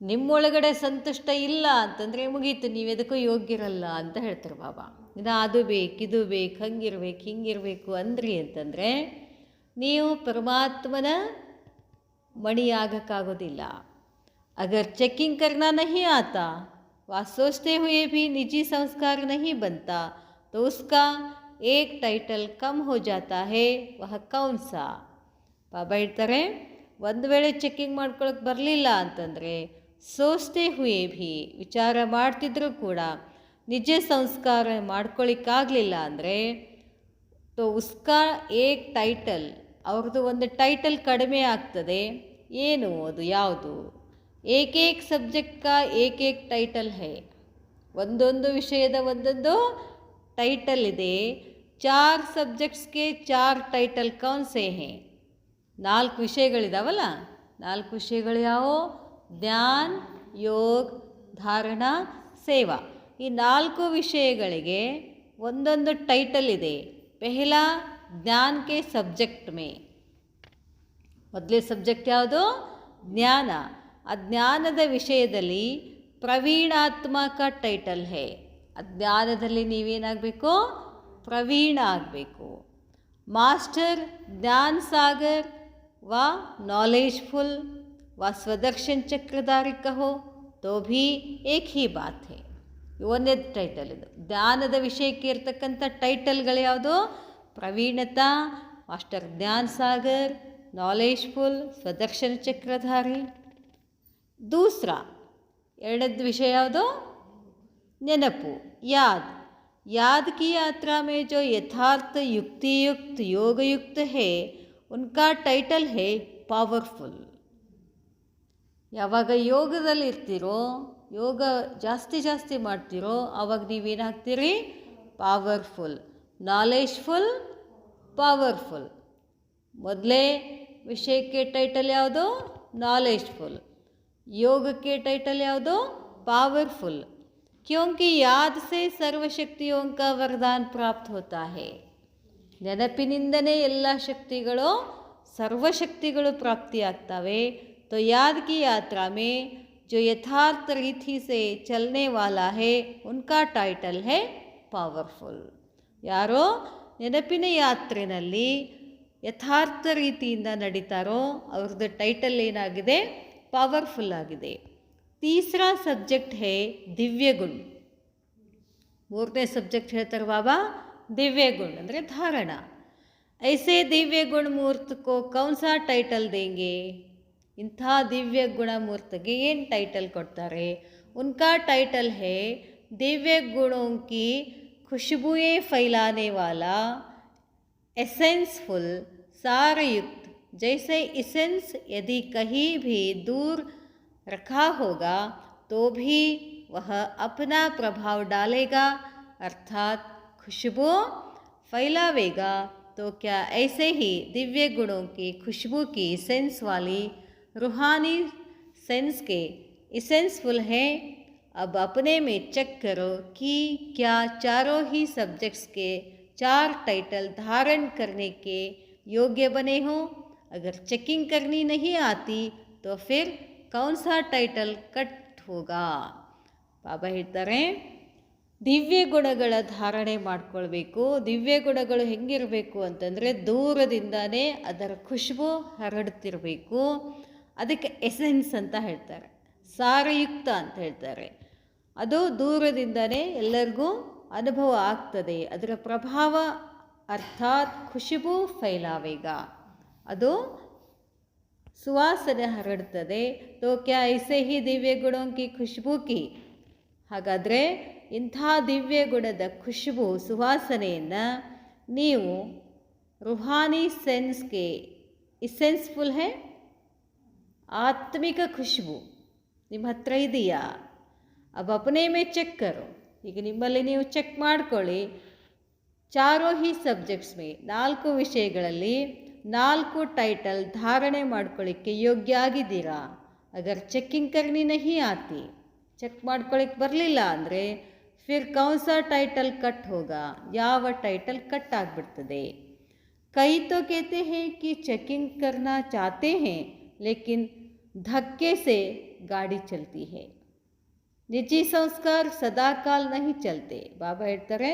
ನಿಮ್ಮೊಳಗಡೆ ಸಂತುಷ್ಟ ಇಲ್ಲ ಅಂತಂದರೆ ಮುಗೀತು, ನೀವು ಎದಕ್ಕೂ ಯೋಗ್ಯರಲ್ಲ ಅಂತ ಹೇಳ್ತಾರೆ ಬಾಬಾ. ಇನ್ನು ಅದು ಬೇಕು ಇದು ಬೇಕು ಹಂಗಿರ್ಬೇಕು ಹಿಂಗಿರಬೇಕು ಅಂದ್ರಿ ಅಂತಂದರೆ ನೀವು ಪರಮಾತ್ಮನ ಮಣಿಯಾಗಕ್ಕಾಗೋದಿಲ್ಲ. ಅಗರ್ ಚೆಕ್ಕಿಂಗ್ ಕರ್ನಾ ನಹಿ ಆತಾ ವಾ ಸೋಚ್ತೆ ಹುಯೇ ಭೀ ನಿಜಿ ಸಂಸ್ಕಾರ ನಹಿ ಬಂತಾ तो उसका एक टाइटल कम हो जाता है वह कौन सा? ಬಾಬಾ ಹೇಳ್ತಾರೆ, ಒಂದು ವೇಳೆ ಚೆಕ್ಕಿಂಗ್ ಮಾಡ್ಕೊಳಕ್ಕೆ ಬರಲಿಲ್ಲ ಅಂತಂದರೆ ಸೋಚತೆ ಹುಯೇ ಭಿ, ವಿಚಾರ ಮಾಡ್ತಿದ್ರೂ ಕೂಡ ನಿಜ ಸಂಸ್ಕಾರ ಮಾಡ್ಕೊಳ್ಳಿಕ್ಕಾಗಲಿಲ್ಲ ಅಂದರೆ ತೋ ಉಸ್ಕಾ ಏಕ್ ಟೈಟಲ್, ಅವ್ರದ್ದು ಒಂದು ಟೈಟಲ್ ಕಡಿಮೆ ಆಗ್ತದೆ. ಏನು ಅದು ಯಾವುದು? ಏಕೇಕ್ ಸಬ್ಜೆಕ್ಟ್ ಕಾ ಏಕೇಕ್ ಟೈಟಲ್ ಹೈ, ಒಂದೊಂದು ವಿಷಯದ ಒಂದೊಂದು ಟೈಟಲ್ ಇದೆ. 4 ಸಬ್ಜೆಕ್ಟ್ಸ್ಗೆ 4 ಟೈಟಲ್ ಕೌನ್ ಸೇ ಹೇ? 4 ವಿಷಯಗಳಿದಾವಲ್ಲ, 4 ವಿಷಯಗಳು ಯಾವುವು? ಜ್ಞಾನ, ಯೋಗ, ಧಾರಣ, ಸೇವಾ. ಈ 4 ವಿಷಯಗಳಿಗೆ ಒಂದೊಂದು ಟೈಟಲ್ ಇದೆ. ಪೆಹ್ಲಾ ಜ್ಞಾನ ಕೆ ಸಬ್ಜೆಕ್ಟ್ ಮೇ, ಮೊದಲೇ ಸಬ್ಜೆಕ್ಟ್ ಯಾವುದು? ಜ್ಞಾನ. ಆ ಜ್ಞಾನದ ವಿಷಯದಲ್ಲಿ ಪ್ರವೀಣಾತ್ಮಕ ಟೈಟಲ್ ಹೇ. ಆ ಜ್ಞಾನದಲ್ಲಿ ನೀವೇನಾಗಬೇಕು? ಪ್ರವೀಣ ಆಗಬೇಕು. ಮಾಸ್ಟರ್ ಜ್ಞಾನ ಸಾಗರ್ व नॉलेजफुल व स्वदर्शन चक्रधारी कहो तो भी एक ही बात है. ಒಂದೇ ಟೈಟಲ್ ಇದು. ಜ್ಞಾನದ ವಿಷಯಕ್ಕೆ ಇರ್ತಕ್ಕಂಥ ಟೈಟಲ್ಗಳು ಯಾವುದು? ಪ್ರವೀಣತಾ, ಮಾಸ್ಟರ್ ಜ್ಞಾನ ಸಾಗರ್, ನಾಲೆಜ್ಫುಲ್, ಸ್ವದರ್ಶನ ಚಕ್ರಧಾರಿ. ದೂಸರಾ ಎರಡದ್ದು ವಿಷಯ ಯಾವುದು? ನೆನಪು, ಯಾದ್. याद की यात्रा में जो यथार्थ युक्तियुक्त योगयुक्त है उनका ಟೈಟಲ್ है ಪವರ್ಫುಲ್. ಯಾವಾಗ ಯೋಗದಲ್ಲಿ ಇರ್ತೀರೋ, ಯೋಗ ಜಾಸ್ತಿ ಮಾಡ್ತೀರೋ, ಆವಾಗ ನೀವೇನಾಗ್ತೀರಿ? ಪವರ್ಫುಲ್. Knowledgeful, powerful. ಮೊದಲೇ ವಿಷಯಕ್ಕೆ ಟೈಟಲ್ ಯಾವುದು? ನಾಲೆಜ್ಫುಲ್. ಯೋಗಕ್ಕೆ ಟೈಟಲ್ ಯಾವುದು? ಪವರ್ಫುಲ್. क्योंकि याद से सर्वशक्तियों का वरदान प्राप्त होता है. ನೆನಪಿನಿಂದನೇ ಎಲ್ಲ ಶಕ್ತಿಗಳು, ಸರ್ವಶಕ್ತಿಗಳು ಪ್ರಾಪ್ತಿಯಾಗ್ತವೆ. तो याद की यात्रा में जो यथार्थ रीति से चलने वाला है उनका टाइटल है पावरफुल. ಯಾರೋ ನೆನಪಿನ ಯಾತ್ರೆಯಲ್ಲಿ ಯಥಾರ್ಥ ರೀತಿಯಿಂದ ನಡೀತಾರೋ ಅವ್ರದ್ದು ಟೈಟಲ್ ಏನಾಗಿದೆ? ಪವರ್ಫುಲ್ ಆಗಿದೆ. तीसरा सब्जेक्ट है दिव्य गुण. ಮೂರನೇ ಸಬ್ಜೆಕ್ಟ್ ಹೇಳ್ತಾರೆ ಬಾಬಾ ದಿವ್ಯ ಗುಣ ಅಂದರೆ ಧಾರಣ. ಐಸೆ ದಿವ್ಯ ಗುಣ ಮೂರ್ತ ಕೋ ಕೌನ್ ಸಾ ಟೈಟಲ್ ದೇಂಗೆ? ಇಂಥ ದಿವ್ಯ ಗುಣ ಮೂರ್ತಗೆ ಏನು ಟೈಟಲ್ ಕೊಡ್ತಾರೆ? ಉನ್ಕಾ ಟೈಟಲ್ ಹೇ ದಿವ್ಯ ಗುಣೋं की खुशबुएं फैलाने वाला एसेंसफुल सारयुक्त. जैसे इसेंस यदि कहीं भी दूर रखा होगा तो भी वह अपना प्रभाव डालेगा, अर्थात खुशबू फैलावेगा. तो क्या ऐसे ही दिव्य गुणों की खुशबू की सेंस वाली रूहानी सेंस के इसेंसफुल है? अब अपने में चेक करो कि क्या चारों ही सब्जेक्ट्स के 4 टाइटल धारण करने के योग्य बने हों. अगर चेकिंग करनी नहीं आती तो फिर कौन सा टाइटल कट होगा? ಬಾಬಾ ಹೇಳ್ತಾರೆ, ದಿವ್ಯ ಗುಣಗಳ ಧಾರಣೆ ಮಾಡ್ಕೊಳ್ಬೇಕು. ದಿವ್ಯ ಗುಣಗಳು ಹೆಂಗಿರಬೇಕು ಅಂತಂದರೆ ದೂರದಿಂದನೇ ಅದರ ಖುಷ್ಬು ಹರಡ್ತಿರಬೇಕು. ಅದಕ್ಕೆ ಎಸೆನ್ಸ್ ಅಂತ ಹೇಳ್ತಾರೆ, ಸಾರಯುಕ್ತ ಅಂತ ಹೇಳ್ತಾರೆ. ಅದು ದೂರದಿಂದನೇ ಎಲ್ಲರಿಗೂ ಅನುಭವ ಆಗ್ತದೆ, ಅದರ ಪ್ರಭಾವ. ಅರ್ಥಾತ್ ಖುಷ್ಬು ಫೈಲಾವೇಗ, ಅದು ಸುವಾಸನೆ ಹರಡ್ತದೆ. ತೋ ಕ್ಯಾ ಐಸೆ ಹಿ ದಿವ್ಯ ಗುಣೋಂ ಕಿ ಖುಷ್ಬು ಕಿ, ಹಾಗಾದರೆ ಇಂಥ ದಿವ್ಯ ಗುಣದ ಖುಷ್ಬು ಸುವಾಸನೆಯನ್ನು ನೀವು ರೂಹಾನಿ ಸೆನ್ಸ್ಗೆ ಇಸೆನ್ಸ್ಫುಲ್ ಹೇ, ಆತ್ಮಿಕ ಖುಷ್ಬು ನಿಮ್ಮ ಹತ್ರ ಇದೆಯಾ? ಅಬ್ ಅಪನೆ ಮೇ ಚೆಕ್ ಕರೋ. ಈಗ ನಿಮ್ಮಲ್ಲಿ ನೀವು ಚೆಕ್ ಮಾಡ್ಕೊಳ್ಳಿ. ಚಾರೋ ಹಿ ಸಬ್ಜೆಕ್ಟ್ಸ್ ಮೇ, 4 ವಿಷಯಗಳಲ್ಲಿ 4 ಟೈಟಲ್ ಧಾರಣೆ ಮಾಡ್ಕೊಳ್ಳಿಕ್ಕೆ ಯೋಗ್ಯ ಆಗಿದ್ದೀರಾ? ಅಗರ್ ಚೆಕ್ಕಿಂಗ್ ಕರ್ನಿ ನಹಿ ಆತಿ, ಚೆಕ್ ಮಾಡ್ಕೊಳ್ಳಿಕ್ಕೆ ಬರಲಿಲ್ಲ ಅಂದರೆ ಫಿರ್ ಕೌನ್ ಸಾ ಟೈಟಲ್ ಕಟ್ ಹೋಗಾ, ಯಾವ ಟೈಟಲ್ ಕಟ್ ಆಗಿಬಿಡ್ತದೆ. ಕೈ ತೋ कहते हैं कि चेकिंग करना चाहते हैं लेकिन धक्के से गाड़ी चलती है. ನಿಜಿ ಸಂಸ್ಕಾರ ಸದಾಕಾಲ ನಹಿ ಚಲ್ತೆ. ಬಾಬಾ ಹೇಳ್ತಾರೆ,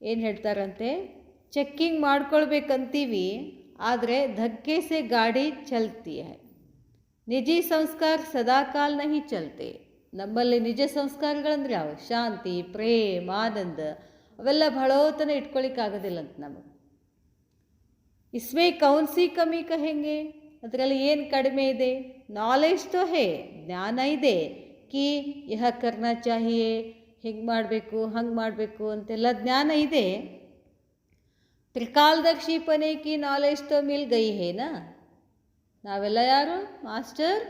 ಏನು ಹೇಳ್ತಾರಂತೆ, ಚೆಕ್ಕಿಂಗ್ ಮಾಡ್ಕೊಳ್ಬೇಕಂತೀವಿ, ಆದರೆ ಧಕ್ಕೆ ಸೆ ಗಾಡಿ ಚಲ್ತಿ ಹೈ. ನಿಜಿ ಸಂಸ್ಕಾರ ಸದಾಕಾಲ ನಹಿ ಚಲ್ತೆ. ನಮ್ಮಲ್ಲಿ ನಿಜ ಸಂಸ್ಕಾರಗಳಂದ್ರೆ ಯಾವ? ಶಾಂತಿ, ಪ್ರೇಮ, ಆನಂದ ಅವೆಲ್ಲ ಬಹಳೋತನ ಇಟ್ಕೊಳ್ಳಿಕ್ಕಾಗೋದಿಲ್ಲಂತ ನಮಗೆ. ಇಸ್ಮೇ ಕೌನ್ಸಿ ಕಮ್ಮಿ ಕಹೆಂಗೆ, ಅದರಲ್ಲಿ ಏನು ಕಡಿಮೆ ಇದೆ? ನಾಲೆಜ್ ತೋ ಹೇ, ಜ್ಞಾನ ಇದೆ ಕಿ ಯಹ ಕರ್ನಾ ಚಾಹಿಯೇ, ಹಿಂಗೆ ಮಾಡಬೇಕು ಹಂಗೆ ಮಾಡಬೇಕು ಅಂತೆಲ್ಲ ಜ್ಞಾನ ಇದೆ. ತ್ರಿಕಾಲದರ್ಶಿಪನೆ ಕಿ ನಾಲೆಜ್ ತೋ ಮಿಲ್ ಗೈ ಹೇನಾ. ನಾವೆಲ್ಲ ಯಾರು ಮಾಸ್ಟರ್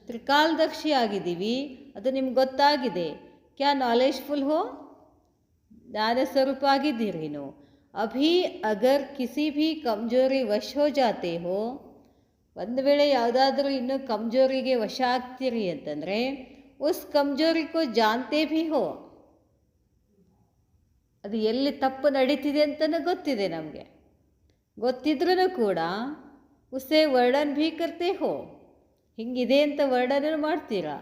ತ್ರಿಕಾಲದರ್ಶಿ ಆಗಿದ್ದೀವಿ, ಅದು ನಿಮ್ಗೆ ಗೊತ್ತಾಗಿದೆ. ಕ್ಯಾ ನಾಲೆಜ್ಫುಲ್ ಹೋ, ಜ್ಞಾನ ಸ್ವರೂಪ ಆಗಿದ್ದೀರೇನು. ಅಭಿ ಅಗರ್ ಕಿಸಿ ಭಿ ಕಮ್ಜೋರಿ ವಶ್ ಹೋ ಜಾತೆ ಹೋ, ಒಂದು ವೇಳೆ ಯಾವುದಾದ್ರೂ ಇನ್ನೂ ಕಮ್ಜೋರಿಗೆ ವಶ ಆಗ್ತೀರಿ ಅಂತಂದರೆ ಉಸ್ ಕಮ್ಜೋರಿ ಕೋ ಜಾನ್ತೆ ಭಿ ಹೋ, ಅದು ಎಲ್ಲಿ ತಪ್ಪು ನಡೀತಿದೆ ಅಂತಲೂ ಗೊತ್ತಿದೆ ನಮಗೆ, ಗೊತ್ತಿದ್ರೂ ಕೂಡ ಉಸೆ ವರ್ಣನ್ ಭೀ ಕರ್ತೆ ಹೋ, ಹಿಂಗಿದೆ ಅಂತ ವರ್ಣನ ಮಾಡ್ತೀರಾ.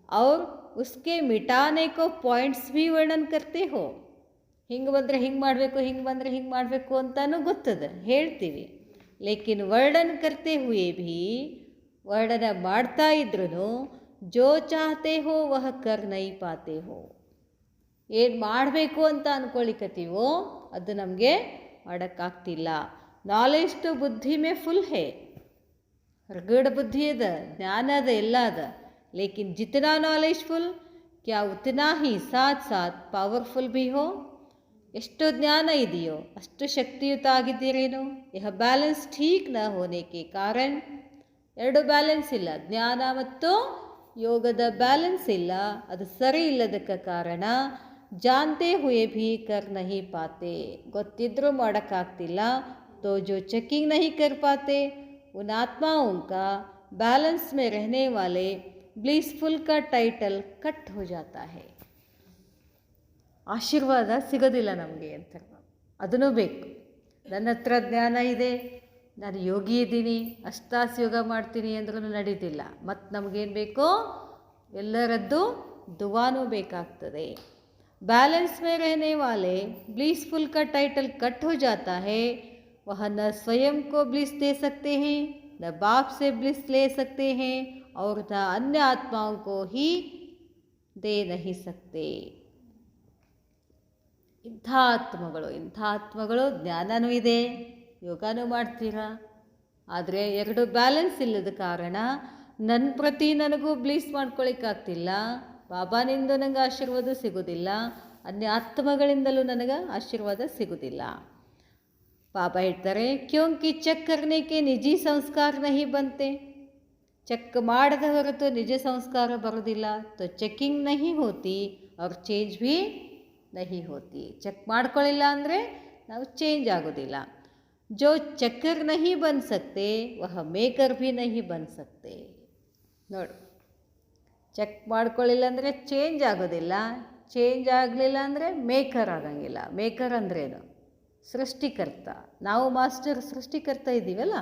ಅವ್ರು ಉಸ್ಕೆ ಮಿಟಾನೆ ಕೋ ಪಾಯಿಂಟ್ಸ್ ಭೀ ವರ್ಣನ್ ಕರ್ತೆ ಹೋ, ಹಿಂಗೆ ಬಂದರೆ ಹಿಂಗೆ ಮಾಡಬೇಕು, ಹಿಂಗೆ ಬಂದರೆ ಹಿಂಗೆ ಮಾಡಬೇಕು ಅಂತಲೂ ಗೊತ್ತದೆ, ಹೇಳ್ತೀವಿ. ಲೇಕಿನ್ ವರ್ಣನ್ ಕರ್ತೆ ಹುಯೇ ಭೀ, ವರ್ಣನ ಮಾಡ್ತಾ ಇದ್ರೂ ಜೋ ಚಾಹತೆ ಹೋ ವಹ ಕರ್ ನೈ ಪಾತೆ ಹೋ, ಏನು ಮಾಡಬೇಕು ಅಂತ ಅಂದ್ಕೊಳ್ಳಿಕತ್ತೀವೋ ಅದು ನಮಗೆ ಮಾಡೋಕ್ಕಾಗ್ತಿಲ್ಲ. ನಾಲೆಜ್ ಟು ಬುದ್ಧಿ ಮೇ ಫುಲ್ ಹೇ, ಹೊರಗಡೆ ಬುದ್ಧಿ ಅದ, ಜ್ಞಾನ ಅದ, ಎಲ್ಲ ಅದ. ಲೇಕಿನ್ ಜಿತನಾ ನಾಲೆಜ್ ಫುಲ್ ಕ್ಯಾ ಉತನಾ ಹಿ ಸಾಥ್ ಸಾಥ್ ಪವರ್ಫುಲ್ ಭೀ ಹೋ, ಎಷ್ಟು ಜ್ಞಾನ ಇದೆಯೋ ಅಷ್ಟು ಶಕ್ತಿಯುತ ಆಗಿದ್ದೀರೇನು. ಯಹ ಬ್ಯಾಲೆನ್ಸ್ ಠೀಕ್ ನ ಹೋನೆಕೆ ಕಾರಣ, ಎರಡು ಬ್ಯಾಲೆನ್ಸ್ ಇಲ್ಲ, ಜ್ಞಾನ ಮತ್ತು ಯೋಗದ ಬ್ಯಾಲೆನ್ಸ್ ಇಲ್ಲ, ಅದು ಸರಿ ಇಲ್ಲದಕ್ಕೆ ಕಾರಣ ಜಾನ್ತೆ ಹುಯೇ ಭೀ ಕರ್ ನಹಿ ಪಾತೆ, ಗೊತ್ತಿದ್ರೂ ಮಾಡೋಕ್ಕಾಗ್ತಿಲ್ಲ. तो जो चेकिंग नहीं कर पाते उन आत्माओं का बैलेंस में रहने वाले ब्लिसफुल का टाइटल कट हो जाता है. ಆಶೀರ್ವಾದ ಸಿಗೋದಿಲ್ಲ ನಮಗೆ ಅಂತ, ಅದನ್ನೂ ಬೇಕು. ನನ್ನ ಹತ್ರ ಜ್ಞಾನ ಇದೆ, ನಾನು ಯೋಗಿ ಇದ್ದೀನಿ, ಅಷ್ಟಾಸ್ ಯೋಗ ಮಾಡ್ತೀನಿ ಅಂದ್ರೂ ನಡೀತಿಲ್ಲ. ಮತ್ತು ನಮಗೇನು ಬೇಕೋ ಎಲ್ಲರದ್ದು ದುವಾನೂ ಬೇಕಾಗ್ತದೆ. ಬ್ಯಾಲೆನ್ಸ್ ಮೇ रहने वाले ब्लिसफुल का टाइटल कट हो जाता है. वह न स्वयं को ब्लिस दे सकते हैं, न बाप से ब्लिस ले सकते हैं, और न अन्य आत्माओं को ही दे नहीं सकते. ಇಂಥ ಆತ್ಮಗಳು ಜ್ಞಾನವೂ ಇದೆ, ಯೋಗನೂ ಮಾಡ್ತೀರಾ, ಆದರೆ ಎರಡು ಬ್ಯಾಲೆನ್ಸ್ ಇಲ್ಲದ ಕಾರಣ ನನ್ನ ಪ್ರತಿ ನನಗೂ ಬ್ಲೀಸ್ ಮಾಡ್ಕೊಳ್ಳಿಕ್ಕಾಗ್ತಿಲ್ಲ. ಬಾಬಾನಿಂದ ನನಗೆ ಆಶೀರ್ವಾದ ಸಿಗೋದಿಲ್ಲ, ಅನ್ಯ ಆತ್ಮಗಳಿಂದಲೂ ನನಗೆ ಆಶೀರ್ವಾದ ಸಿಗೋದಿಲ್ಲ. ಬಾಬಾ ಹೇಳ್ತಾರೆ, ಕ್ಯೋಂಕಿ ಚೆಕ್ ಕರ್ನೇಕೆ ನಿಜಿ ಸಂಸ್ಕಾರ ನಹಿ ಬಂತೆ, ಚೆಕ್ ಮಾಡದ ಹೊರತು ನಿಜ ಸಂಸ್ಕಾರ ಬರೋದಿಲ್ಲ. ತೋ ಚೆಕ್ಕಿಂಗ್ ನಹಿ ಹೋತಿ ಅವ್ರ ಚೇಂಜ್ ಭೀ ನಹಿ ಹೋತಿ. ಚೆಕ್ ಮಾಡ್ಕೊಳ್ಳಿಲ್ಲ ಅಂದರೆ ನಾವು ಚೇಂಜ್ ಆಗೋದಿಲ್ಲ. ಜೋ ಚಕ್ಕರ್ ನಹಿ ಬನ್ ಸಕ್ತೆ ವಹ ಮೇಕರ್ ಭೀ ನಹಿ ಬನ್ ಸಕ್ತೆ. ನೋಡು, ಚೆಕ್ ಮಾಡ್ಕೊಳ್ಳಿಲ್ಲ ಅಂದರೆ ಚೇಂಜ್ ಆಗೋದಿಲ್ಲ, ಚೇಂಜ್ ಆಗಲಿಲ್ಲ ಅಂದರೆ ಮೇಕರ್ ಆಗಂಗಿಲ್ಲ. ಮೇಕರ್ ಅಂದ್ರೇನು? ಸೃಷ್ಟಿಕರ್ತ. ನಾವು ಮಾಸ್ಟರ್ ಸೃಷ್ಟಿಕರ್ತ ಇದ್ದೀವಲ್ಲ.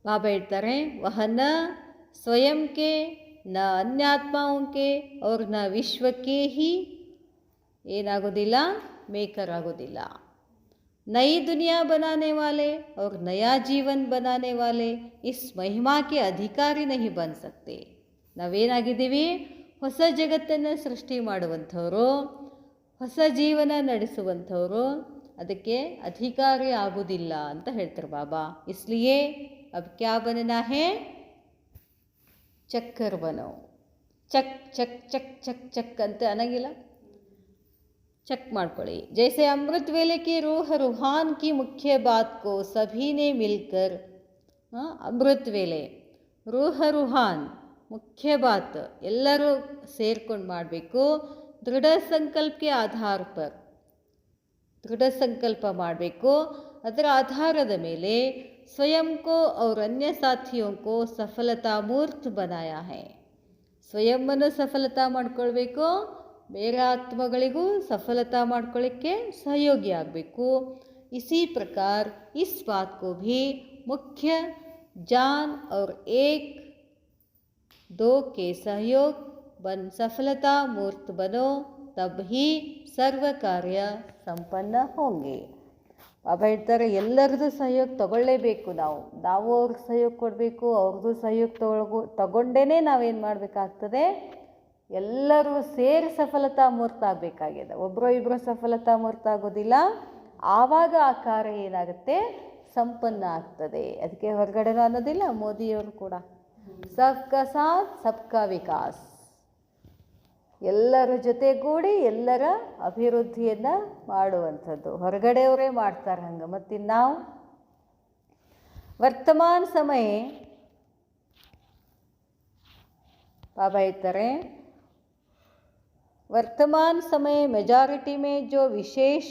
ಬಾಬಾ ಹೇಳ್ತಾರೆ, ವಹನ ಸ್ವಯಂ ಕೆ ನ ಅನ್ಯಾತ್ಮಾओं के और न विश्व के ही ಏನಾಗೋದಿಲ್ಲ, ಮೇಕರ್ ಆಗೋದಿಲ್ಲ. नई दुनिया बनाने वाले और नया जीवन बनाने वाले इस महिमा के अधिकारी नहीं बन सकते. ನಾವೇನಾಗಿದ್ದೀವಿ? ಹೊಸ ಜಗತ್ತನ್ನು ಸೃಷ್ಟಿ ಮಾಡುವಂಥವರು, ಹೊಸ ಜೀವನ ನಡೆಸುವಂಥವರು, ಅದಕ್ಕೆ ಅಧಿಕಾರಿ ಆಗೋದಿಲ್ಲ ಅಂತ ಹೇಳ್ತಾರೆ ಬಾಬಾ. ಇಸ್ಲಿಯೇ अब क्या बनना है? ಚಕ್ಕರ್ ಬನೋ. ಚಕ್ ಚಕ್ ಚಕ್ ಚಕ್ ಚಕ್ ಅಂತ ಅನ್ನಂಗಿಲ್ಲ, ಚೆಕ್ ಮಾಡ್ಕೊಳ್ಳಿ. जैसे अमृत वेले की रूह रूहान की मुख्य बात को सभी ने मिलकर, अमृत वेले रूह रूहान मुख्य बात ಎಲ್ಲರೂ ಸೇರ್ಕೊಂಡು ಮಾಡಬೇಕು. ದೃಢ ಸಂಕಲ್ಪಕ್ಕೆ ಆಧಾರ ಪರ್, ದೃಢ ಸಂಕಲ್ಪ ಮಾಡಬೇಕು. ಅದರ ಆಧಾರದ ಮೇಲೆ ಸ್ವಯಂ ಕೋ और अन्य साथियों को सफलता मूर्त बनाया है. ಸ್ವಯಂವನ್ನು ಸಫಲತಾ ಮಾಡ್ಕೊಳ್ಬೇಕು, ಬೇರೆ ಆತ್ಮಗಳಿಗೂ ಸಫಲತಾ ಮಾಡ್ಕೊಳ್ಳಿಕ್ಕೆ ಸಹಯೋಗಿ ಆಗಬೇಕು. इसी प्रकार इस बात को भी मुख्य जान और एक दो के सहयोग बन सफलता मूर्त बनो, तब ही सर्व कार्य संपन्न होंगे. ಬಾಬಾ ಹೇಳ್ತಾರೆ, ಎಲ್ಲರದ್ದು ಸಹಯೋಗ ತಗೊಳ್ಳೇಬೇಕು. ನಾವು ಅವ್ರಿಗೆ ಸಹಯೋಗ ಕೊಡಬೇಕು, ಅವ್ರದ್ದು ಸಹಯೋಗ ತಗೊಂಡೇ ನಾವೇನು ಮಾಡಬೇಕಾಗ್ತದೆ? ಎಲ್ಲರೂ ಸೇರಿ ಸಫಲತಾ ಮೂರ್ತ ಆಗಬೇಕಾಗಿದೆ. ಒಬ್ಬರು ಇಬ್ಬರು ಸಫಲತಾ ಮೂರ್ತ ಆಗೋದಿಲ್ಲ. ಆವಾಗ ಆ ಕಾರ್ಯ ಏನಾಗುತ್ತೆ, ಸಂಪನ್ನ ಆಗ್ತದೆ. ಅದಕ್ಕೆ ಹೊರಗಡೆನೂ ಅನ್ನೋದಿಲ್ಲ ಮೋದಿಯವರು ಕೂಡ, ಸಬ್ಕಾ ಸಾಥ್ ಸಬ್ಕಾ ವಿಕಾಸ್, ಎಲ್ಲರ ಜೊತೆಗೂಡಿ ಎಲ್ಲರ ಅಭಿವೃದ್ಧಿಯನ್ನು ಮಾಡುವಂಥದ್ದು. ಹೊರಗಡೆಯವರೇ ಮಾಡ್ತಾರೆ ಹಂಗೆ, ಮತ್ತಿನ್ನಾವು वर्तमान समय बाबा ಹೇಳ್ತಾರೆ, वर्तमान समय मेजॉरिटी में जो विशेष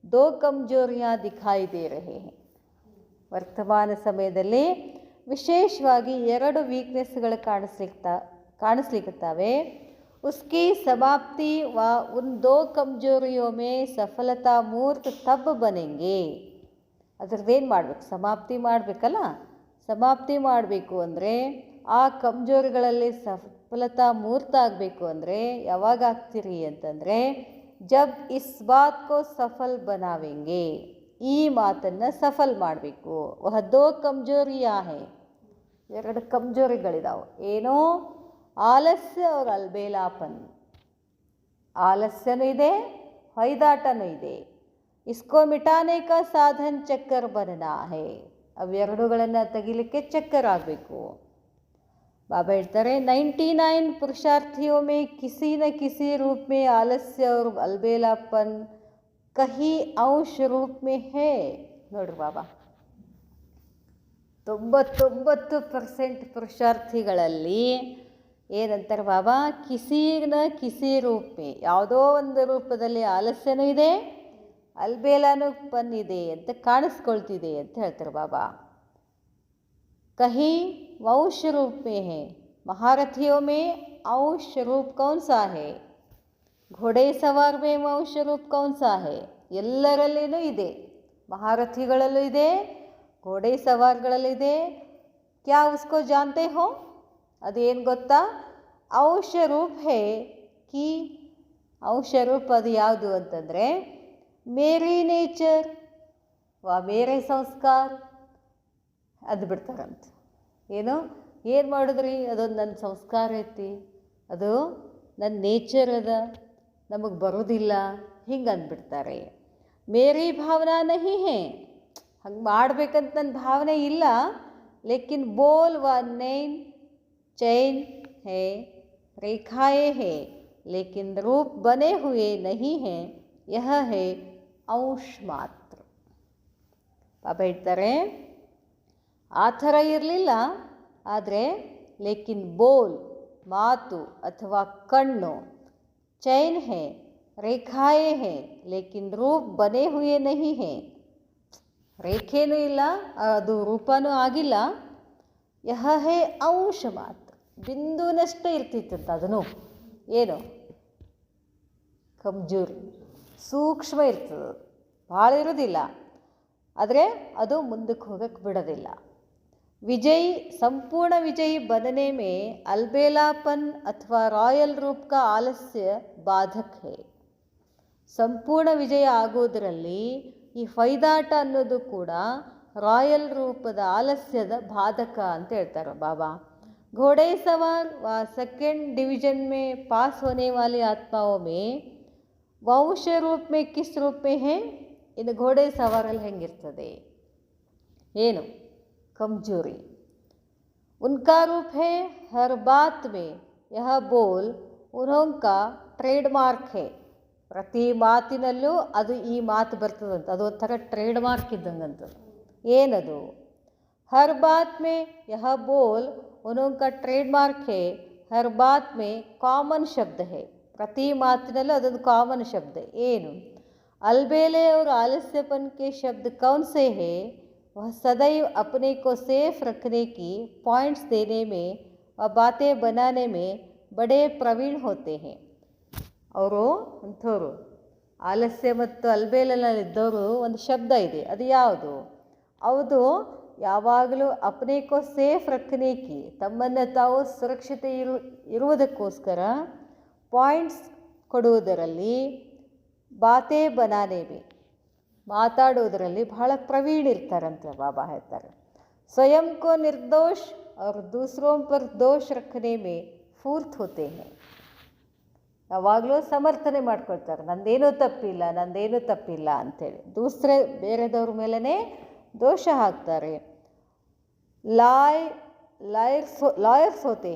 दो कमजोरियां दिखाई दे रहे हैं. ವರ್ತಮಾನ ಸಮಯದಲ್ಲಿ ವಿಶೇಷವಾಗಿ ಎರಡು ವೀಕ್ನೆಸ್ಗಳು ಕಾಣಿಸ್ಲಿಕ್ಕತ್ತವೆ. उसकी समाप्ति व उन दो कमजोरियों में सफलता मूर्त तब बनेंगे. ಅದ್ರದ್ದೇನು ಮಾಡಬೇಕು, ಸಮಾಪ್ತಿ ಮಾಡಬೇಕಲ್ಲ. ಸಮಾಪ್ತಿ ಮಾಡಬೇಕು ಅಂದರೆ ಆ ಕಮ್ಜೋರಿಗಳಲ್ಲಿ ಸಫಲತಾ ಮೂರ್ತ ಆಗಬೇಕು ಅಂದರೆ ಯಾವಾಗ ಆಗ್ತೀರಿ ಅಂತಂದರೆ, ಜಬ್ ಇಸ್ ಬಾತ್ ಕೋ ಸಫಲ್ ಬನಾವೆಂಗೆ, ಈ ಮಾತನ್ನು ಸಫಲ್ ಮಾಡಬೇಕು. ವಹ ದೋ ಕಮ್ಜೋರಿಯಾ ಹೇ, ಎರಡು ಕಮ್ಜೋರಿಗಳಿದಾವೆ. ಏನೋ ಆಲಸ್ಯ ಅವ್ರ ಅಲ್ಬೇಲಾಪನ್, ಆಲಸ್ಯನೂ ಇದೆ, ಹೊಯ್ದಾಟನೂ ಇದೆ. इसको मिटाने का साधन चक्कर बनना है. ಅವೆರಡುಗಳನ್ನು ತೆಗಿಲಿಕ್ಕೆ ಚಕ್ಕರ್ ಆಗಬೇಕು. ಬಾಬಾ ಹೇಳ್ತಾರೆ, 99 पुरुषार्थियों में किसी न किसी रूप में आलस्य और अलबेलापन कहीं अंश रूप में है. ನೋಡ್ರಿ ಬಾಬಾ, 99% ಪುರುಷಾರ್ಥಿಗಳಲ್ಲಿ ಏನಂತಾರೆ ಬಾಬಾ, ಕಿಸಿನ ಕಿಸಿ ರೂಪ, ಯಾವುದೋ ಒಂದು ರೂಪದಲ್ಲಿ ಆಲಸ್ಯನೂ ಇದೆ, ಅಲ್ಬೇಲಾನು ಬಂದಿದೆ ಅಂತ ಕಾಣಿಸ್ಕೊಳ್ತಿದೆ ಅಂತ ಹೇಳ್ತಾರೆ ಬಾಬಾ. ಕಹಿ ವಂಶ ರೂಪ ಮೇ ಹೇ, ಮಹಾರಥಿಯೋ ಮೇ अंश रूप कौन सा है, घोड़े सवार में अंश रूप कौन सा है. ಎಲ್ಲರಲ್ಲಿನೂ ಇದೆ, ಮಹಾರಥಿಗಳಲ್ಲೂ ಇದೆ, ಘೋಡೆ ಸವಾರ್ಗಳಲ್ಲೂ ಇದೆ. ಕ್ಯಾ ಉಸ್ಕೋ ಜಾನ್ತೆ ಹೋ, ಅದೇನು ಗೊತ್ತಾ, अंश रूप है कि अंश रूप ಅದು ಯಾವುದು ಅಂತಂದರೆ, ಮೇರಿ ನೇಚರ್ ವಾ ಮೇರೆ ಸಂಸ್ಕಾರ ಅದು ಬಿಡ್ತಾರಂತ. ಏನು ಮಾಡಿದ್ರಿ, ಅದೊಂದು ನನ್ನ ಸಂಸ್ಕಾರ ಐತಿ, ಅದು ನನ್ನ ನೇಚರ್ ಅದ, ನಮಗೆ ಬರೋದಿಲ್ಲ, ಹಿಂಗೆ ಅಂದ್ಬಿಡ್ತಾರೆ. ಮೇರಿ ಭಾವನಾ ನಹಿ ಹೇ, ಹಂಗೆ ಮಾಡಬೇಕಂತ ನನ್ನ ಭಾವನೆ ಇಲ್ಲ. ಲೇಕಿನ್ ಬೋಲ್ ವ ನೈನ್ ಚೈನ್ ಹೇ, ರೇಖಾಯೇ ಹೇ, ಲೇಕಿನ್ ರೂಪ್ ಬನೆ ಹುए नहीं है, यह है अंश ಮಾತ್ರ. ಬಾಬಾ ಹೇಳ್ತಾರೆ, ಆ ಥರ ಇರಲಿಲ್ಲ, ಆದರೆ ಲೇಕಿನ್ ಬೋಲ್ ಮಾತು ಅಥವಾ ಕಣ್ಣು, ಚೈನ್ ಹೇ ರೇಖಾಯೇ ಹೇ, ಲೇಕಿನ್ ರೂಪ್ ಬನೆ ಹುए नहीं है, ರೇಖೆನೂ ಇಲ್ಲ, ಅದು ರೂಪನೂ ಆಗಿಲ್ಲ. ಯಹ ಹೇ ಅಂಶ ಮಾತ್ರ, ಬಿಂದುನಷ್ಟೇ ಇರ್ತಿತ್ತಂತ. ಅದನ್ನು ಏನು ಕಮ್ಜೋರಿ, ಸೂಕ್ಷ್ಮ ಇರ್ತದೆ, ಭಾಳ ಇರೋದಿಲ್ಲ, ಆದರೆ ಅದು ಮುಂದಕ್ಕೆ ಹೋಗಕ್ಕೆ ಬಿಡೋದಿಲ್ಲ. विजयी संपूर्ण विजयी बनने में अलबेलापन अथवा रॉयल रूप का आलस्य बाधक है. ಸಂಪೂರ್ಣ ವಿಜಯ ಆಗೋದರಲ್ಲಿ ಈ ಫೈದಾಟ ಅನ್ನೋದು ಕೂಡ ರಾಯಲ್ ರೂಪದ ಆಲಸ್ಯದ ಬಾಧಕ ಅಂತ ಹೇಳ್ತಾರೆ ಬಾಬಾ. घोड़े सवार व सेकेंड डिवीजन में पास होने वाले आत्माओं में वंश रूप में किस रूप में है. ಇನ್ನು ಘೋಡೆ ಸವಾರಲ್ಲಿ ಹೆಂಗಿರ್ತದೆ, ಏನು कमजोरी, उनका रूप है हर बात में यह बोल उनका ट्रेडमार्क है. ಪ್ರತಿ ಮಾತಿನಲ್ಲೂ ಅದು ಈ ಮಾತು ಬರ್ತದಂತ, ಅದು ಒಂಥರ ಟ್ರೇಡ್ ಮಾರ್ಕ್ ಇದ್ದಂಗಂತದ್ದು. ಏನದು, ಹರ್ ಬಾತ್ ಮೇ ಯಹ ಬೋಲ್ ಉನೋಂಕ ಟ್ರೇಡ್ ಮಾರ್ಕ್ ಹೇ, ಹರ್ ಬಾತ್ ಮೇ ಕಾಮನ್ ಶಬ್ದ ಹೇ. ಪ್ರತಿ ಮಾತಿನಲ್ಲೂ ಅದೊಂದು ಕಾಮನ್ ಶಬ್ದ. ಏನು, अलबेले और आलस्यपन के शब्द कौन से हैं, वह सदैव अपने को सेफ रखने की पॉइंट्स देने में व बातें बनाने में बड़े प्रवीण होते हैं. ಅವರು ಅಂಥವ್ರು ಆಲಸ್ಯ ಮತ್ತು ಅಲ್ಬೇಲಲ್ಲಿದ್ದವರು ಒಂದು ಶಬ್ದ ಇದೆ, ಅದು ಯಾವುದು, ಅದು ಯಾವಾಗಲೂ ಅಪ್ನೆ ಕೋ ಸೇಫ್ ರಖನೇಕಿ, ತಮ್ಮನ್ನು ತಾವು ಸುರಕ್ಷತೆ ಇರುವುದಕ್ಕೋಸ್ಕರ ಪಾಯಿಂಟ್ಸ್ ಕೊಡುವುದರಲ್ಲಿ, ಬಾತೆ ಬನಾನೇವೆ ಮಾತಾಡೋದರಲ್ಲಿ ಬಹಳ ಪ್ರವೀಣ್ ಇರ್ತಾರಂತೆ ಬಾಬಾ ಹೇಳ್ತಾರೆ. ಸ್ವಯಂ ಕೋ ನಿರ್ದೋಷ್ और दूसरों पर दोष रखने में फूर्त होते हैं. ಯಾವಾಗಲೂ ಸಮರ್ಥನೆ ಮಾಡ್ಕೊಳ್ತಾರೆ, ನಂದೇನೂ ತಪ್ಪಿಲ್ಲ ಅಂಥೇಳಿ ಬೇರೆದವ್ರ ಮೇಲೇ ದೋಷ ಹಾಕ್ತಾರೆ. ಲಾಯರ್ಸ್ ಹೋತೆ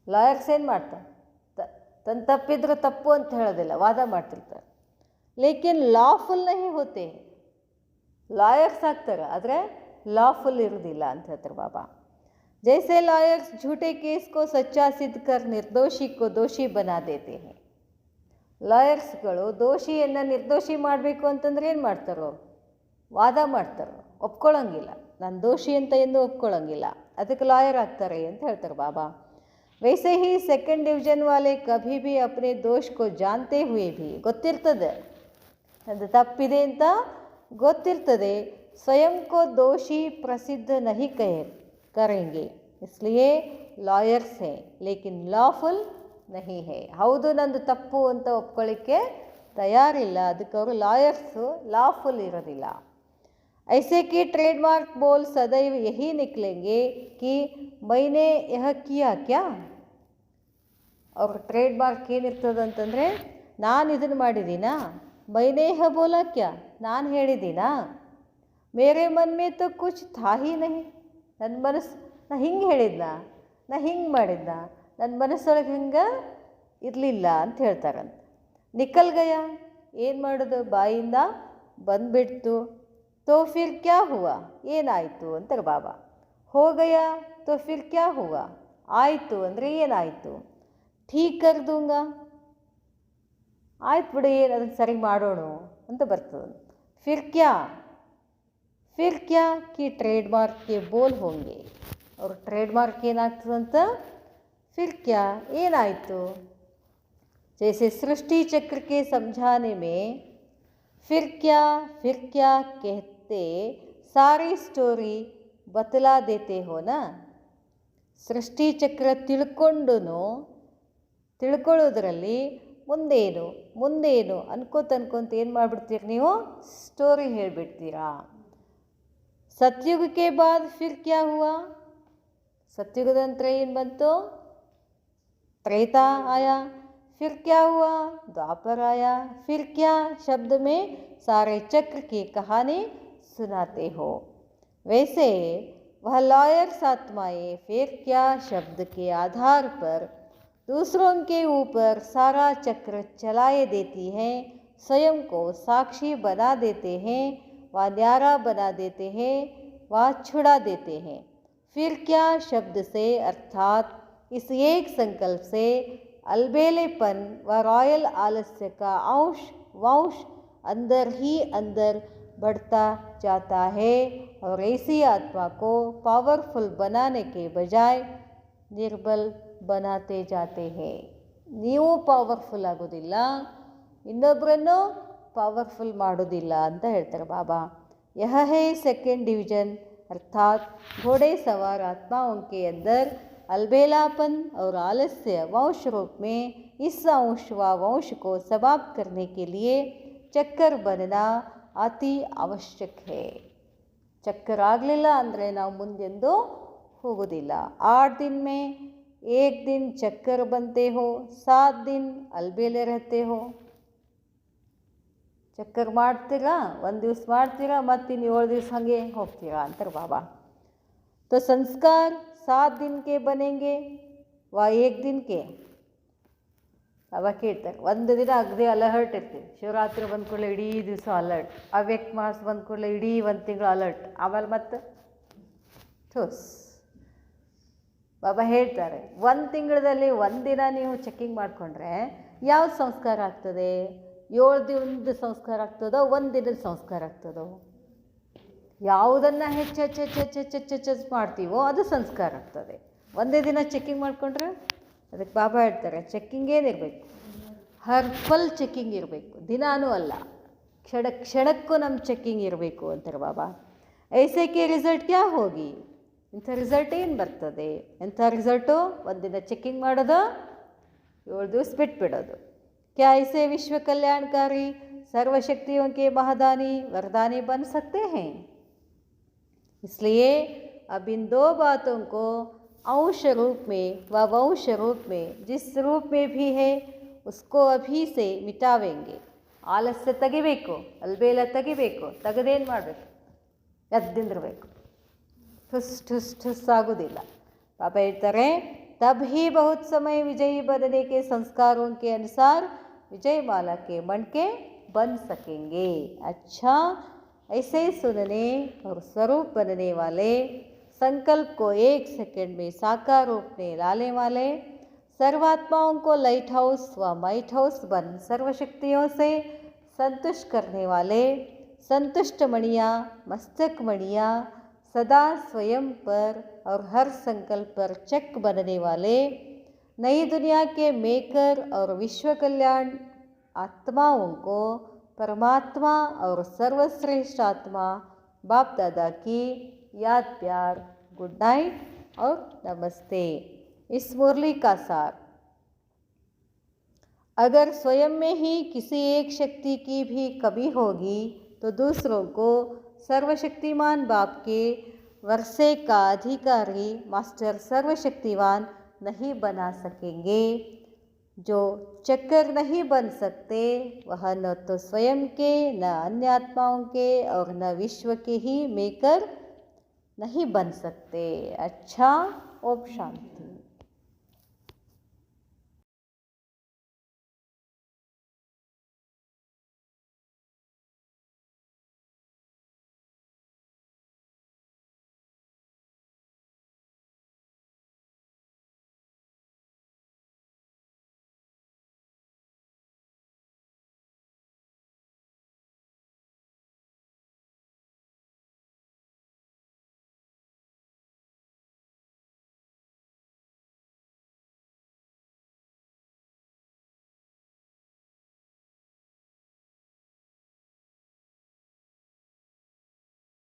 ಲಾಯರ್ಸ್ ಏನು ಮಾಡ್ತಾರೆ, ತನ್ನ ತಪ್ಪಿದ್ರು ತಪ್ಪು ಅಂತ ಹೇಳೋದಿಲ್ಲ, ವಾದ ಮಾಡ್ತಿರ್ತಾರೆ. ಲೇಕಿನ್ ಲಾಫುಲ್ ನಹಿ ಹೋತೆ, ಲಾಯರ್ಸ್ ಆಗ್ತಾರೆ ಆದರೆ ಲಾಫುಲ್ ಇರೋದಿಲ್ಲ ಅಂತ ಹೇಳ್ತಾರೆ ಬಾಬಾ. जैसे लॉयर्स झूठे केस को सच्चा सिद्ध कर निर्दोषी को दोषी बना देते हैं. ಲಾಯರ್ಸ್ಗಳು ದೋಷಿಯನ್ನು ನಿರ್ದೋಷಿ ಮಾಡಬೇಕು ಅಂತಂದ್ರೆ ಏನು ಮಾಡ್ತಾರೋ, ವಾದ ಮಾಡ್ತಾರೋ, ಒಪ್ಕೊಳ್ಳೋಂಗಿಲ್ಲ, ನಾನು ದೋಷಿ ಅಂತ ಎಂದು ಒಪ್ಕೊಳ್ಳೋಂಗಿಲ್ಲ, ಅದಕ್ಕೆ ಲಾಯರ್ ಆಗ್ತಾರೆ ಅಂತ ಹೇಳ್ತಾರೆ ಬಾಬಾ. वैसे ही सेकंड डिवीजन वाले कभी भी अपने दोष को जानते हुए भी ಗೊತ್ತಿರ್ತದೆ ಅದು ತಪ್ಪಿದೆ ಅಂತ ಗೊತ್ತಿರ್ತದೆ, स्वयं को दोषी प्रसिद्ध नहीं करेंगे, इसलिए लॉयर्स हैं लेकिन लॉफुल नहीं है. ಹೌದು ನಂದು ತಪ್ಪು ಅಂತ ಒಪ್ಕೊಳ್ಳಿಕ್ಕೆ ತಯಾರಿಲ್ಲ, ಅದಕ್ಕೆ ಅವರು ಲಾಯರ್ಸು ಲಾಫುಲ್ ಇರೋದಿಲ್ಲ. ऐसे कि ट्रेडमार्क बोल सदैव यही निकलेंगे कि मैंने यह किया क्या. ಅವ್ರ ಟ್ರೇಡ್ಮಾರ್ಕ್ ಏನಿರ್ತದೆ ಅಂತಂದರೆ, ನಾನು ಇದನ್ನು ಮಾಡಿದ್ದೀನಾ, मैंने यह बोला क्या, ನಾನು ಹೇಳಿದ್ದೀನಾ, ಮೇರೆ ಮನ್ ಮೇ ತೋ ಕುಚ್ ಥಾ ಹಿ ನಹಿ, ನನ್ನ ಮನಸ್ಸು ನಾ ಹಿಂಗೆ ಹೇಳಿದ್ನ, ನಾ ಹಿಂಗೆ ಮಾಡಿದ್ನ, ನನ್ನ ಮನಸ್ಸೊಳಗೆ ಹಿಂಗೆ ಇರಲಿಲ್ಲ ಅಂತ ಹೇಳ್ತಾರಂತೆ. ನಿಕಲ್ ಗಯ, ಏನು ಮಾಡೋದು, ಬಾಯಿಂದ ಬಂದುಬಿಡ್ತು. ತೋ ಫಿರ್ ಕ್ಯಾ ಹುವಾ, ಏನಾಯಿತು ಅಂತಾರೆ ಬಾಬಾ. ಹೋಗಯ ತೋ ಫಿರ್ ಕ್ಯಾ ಹುವಾ, ಆಯಿತು ಅಂದರೆ ಏನಾಯಿತು. ಠೀಕ್ ಕರ್ ದೂಂಗಾ, ಆಯ್ತು ಬಿಡಿ ಅದನ್ನು ಸರಿ ಮಾಡೋಣ ಅಂತ ಬರ್ತದೆ. ಫಿರ್ ಕ್ಯಾ ಕಿ ಟ್ರೇಡ್ಮಾರ್ಕ್ ಕೆ ಬೋಲ್ ಹೋಂಗೆ, ಅವ್ರ ಟ್ರೇಡ್ಮಾರ್ಕ್ ಏನಾಗ್ತದಂತ, ಫಿರ್ ಕ್ಯಾ ಏನಾಯಿತು. जैसे सृष्टि चक्र के समझाने में फिर क्या कहते सारी स्टोरी बतला देते हो ना. ಸೃಷ್ಟಿ ಚಕ್ರ ತಿಳ್ಕೊಳ್ಳೋದ್ರಲ್ಲಿ ಮುಂದೇನು ಅನ್ಕೋತ ಏನು ಮಾಡಿಬಿಡ್ತೀರಿ ನೀವು, ಸ್ಟೋರಿ ಹೇಳಿಬಿಡ್ತೀರಾ. ಸತ್ಯುಗಕ್ಕೆ ಬಾದ್ ಫಿರ್ ಕ್ಯಾ ಹುವಾ, ಸತ್ಯುಗದ ನಂತರ ಏನು ಬಂತು, त्रेता आया, फिर क्या हुआ, द्वापर आया, फिर क्या शब्द में सारे चक्र की कहानी सुनाते हो. वैसे वह लॉयर्स आत्माएं फिर क्या शब्द के आधार पर दूसरों के ऊपर सारा चक्र चलाए देती हैं, स्वयं को साक्षी बना देते हैं, व न्यारा बना देते हैं, व छुड़ा देते हैं. फिर क्या शब्द से अर्थात इस एक संकल्प से अलबेलेपन व रॉयल आलस्य का वंश अंदर ही अंदर बढ़ता जाता है और ऐसी आत्मा को पावरफुल बनाने के बजाय निर्बल बनाते जाते हैं. ನೀವು ಪವರ್ಫುಲ್ ಆಗೋದಿಲ್ಲ, ಇನ್ನೊಬ್ಬರನ್ನು ಪವರ್ಫುಲ್ ಮಾಡೋದಿಲ್ಲ ಅಂತ ಹೇಳ್ತಾರೆ ಬಾಬಾ. यह है सेकंड डिवीजन अर्थात घोड़े सवार आत्माओं के अंदर अलबेलापन और आलस्य वंश रूप में इस अंश व वंश को समाप्त करने के लिए चक्कर बनना अति आवश्यक है. चक्कर ಆಗಲಿಲ್ಲ ಅಂದರೆ ನಾವು ಮುಂದೆಂದೂ ಹೋಗೋದಿಲ್ಲ. 8 दिन में 1 दिन चक्कर बनते हो, 7 दिन अलबेले रहते हो. ಚಕ್ಕರ್ ಮಾಡ್ತೀರಾ, ಒಂದು ದಿವಸ ಮಾಡ್ತೀರಾ, ಮತ್ತಿನ್ನು 7 ದಿವಸ ಹಾಗೆ ಹೋಗ್ತೀರಾ ಅಂತಾರೆ ಬಾಬಾ. तो संस्कार 7 दिन के बनेंगे व 1 दिन के. ಬಾಬಾ ಕೇಳ್ತಾರೆ, ಒಂದು ದಿನ ಅಗದಿ ಅಲರ್ಟ್ ಇರ್ತೀವಿ, ಶಿವರಾತ್ರಿ ಬಂದ ಕೂಡಲೇ ಇಡೀ ದಿವಸ ಅಲರ್ಟ್, ಅವ್ಯಕ್ತ ಮಾಸ ಬಂದ ಕೂಡಲೇ ಇಡೀ 1 ತಿಂಗಳು ಅಲರ್ಟ್, ಆಮೇಲೆ ಮತ್ತೆ ಥೋಸ್. ಬಾಬಾ ಹೇಳ್ತಾರೆ, 1 ತಿಂಗಳಲ್ಲಿ 1 ದಿನ ನೀವು ಚೆಕ್ಕಿಂಗ್ ಮಾಡಿಕೊಂಡ್ರೆ ಯಾವ ಸಂಸ್ಕಾರ ಆಗ್ತದೆ, 7 ದಿನದ ಸಂಸ್ಕಾರ ಆಗ್ತದೋ 1 ದಿನದ ಸಂಸ್ಕಾರ ಆಗ್ತದೋ. ಯಾವುದನ್ನು ಹೆಚ್ಚು ಮಾಡ್ತೀವೋ ಅದು ಸಂಸ್ಕಾರ ಆಗ್ತದೆ. ಒಂದೇ ದಿನ ಚೆಕ್ಕಿಂಗ್ ಮಾಡಿಕೊಂಡ್ರೆ ಅದಕ್ಕೆ ಬಾಬಾ ಹೇಳ್ತಾರೆ, ಚೆಕ್ಕಿಂಗ್ ಏನಿರಬೇಕು, ಹರ್ಫಲ್ ಚೆಕ್ಕಿಂಗ್ ಇರಬೇಕು, ದಿನಾನೂ ಅಲ್ಲ, ಕ್ಷಣಕ್ಕೂ ನಮ್ಮ ಚೆಕ್ಕಿಂಗ್ ಇರಬೇಕು ಅಂತಾರೆ ಬಾಬಾ. ಐಸೆಗೆ ರಿಸಲ್ಟ್ ಕ್ಯಾ ಹೋಗಿ, ಇಂಥ ರಿಸಲ್ಟ್ ಏನು ಬರ್ತದೆ, ಎಂಥ ರಿಸಲ್ಟು, ಒಂದಿನ ಚೆಕ್ಕಿಂಗ್ ಮಾಡೋದು, 7 ದಿವಸ ಬಿಟ್ಬಿಡೋದು. क्या ऐसे विश्व कल्याणकारी सर्वशक्तियों के महादानी वरदानी बन सकते हैं. इसलिए अब इन 2 बातों को अंश रूप में व वंश रूप में जिस रूप में भी है उसको अभी से मिटावेंगे. ಆಲಸ್ಯ ತೆಗಿಬೇಕು, ಅಲ್ಬೇಲ ತೆಗಿಬೇಕು, ತೆಗೆದೇನು ಮಾಡಬೇಕು, ಎದ್ದಿಂದಿರಬೇಕು, ಠುಸ್ ಠುಸ್ ಠುಸ್ ಆಗೋದಿಲ್ಲ. ಪಾಪ ಹೇಳ್ತಾರೆ, तब ही बहुत समय विजयी बनने के संस्कारों के अनुसार विजय माला के मणके बन सकेंगे. अच्छा, ऐसे सुनने और स्वरूप बनने वाले, संकल्प को 1 सेकंड में साकार रूप में लाने वाले, सर्वात्माओं को लाइट हाउस व माइट हाउस बन सर्वशक्तियों से संतुष्ट करने वाले, संतुष्ट मणियाँ मस्तक मणियाँ सदा स्वयं पर और हर संकल्प पर चक बनने वाले, नई दुनिया के मेकर और विश्व कल्याण आत्माओं को परमात्मा और सर्वश्रेष्ठ आत्मा बाप दादा की याद प्यार, गुड नाइट और नमस्ते. इस मुरली का सार, अगर स्वयं में ही किसी एक शक्ति की भी कमी होगी तो दूसरों को सर्वशक्तिमान बाप के वर्षे का अधिकारी मास्टर सर्वशक्तिवान नहीं बना सकेंगे. जो चक्कर नहीं बन सकते वह न तो स्वयं के, न अन्य आत्माओं के और न विश्व के ही मेकर नहीं बन सकते. अच्छा, ओम शांति.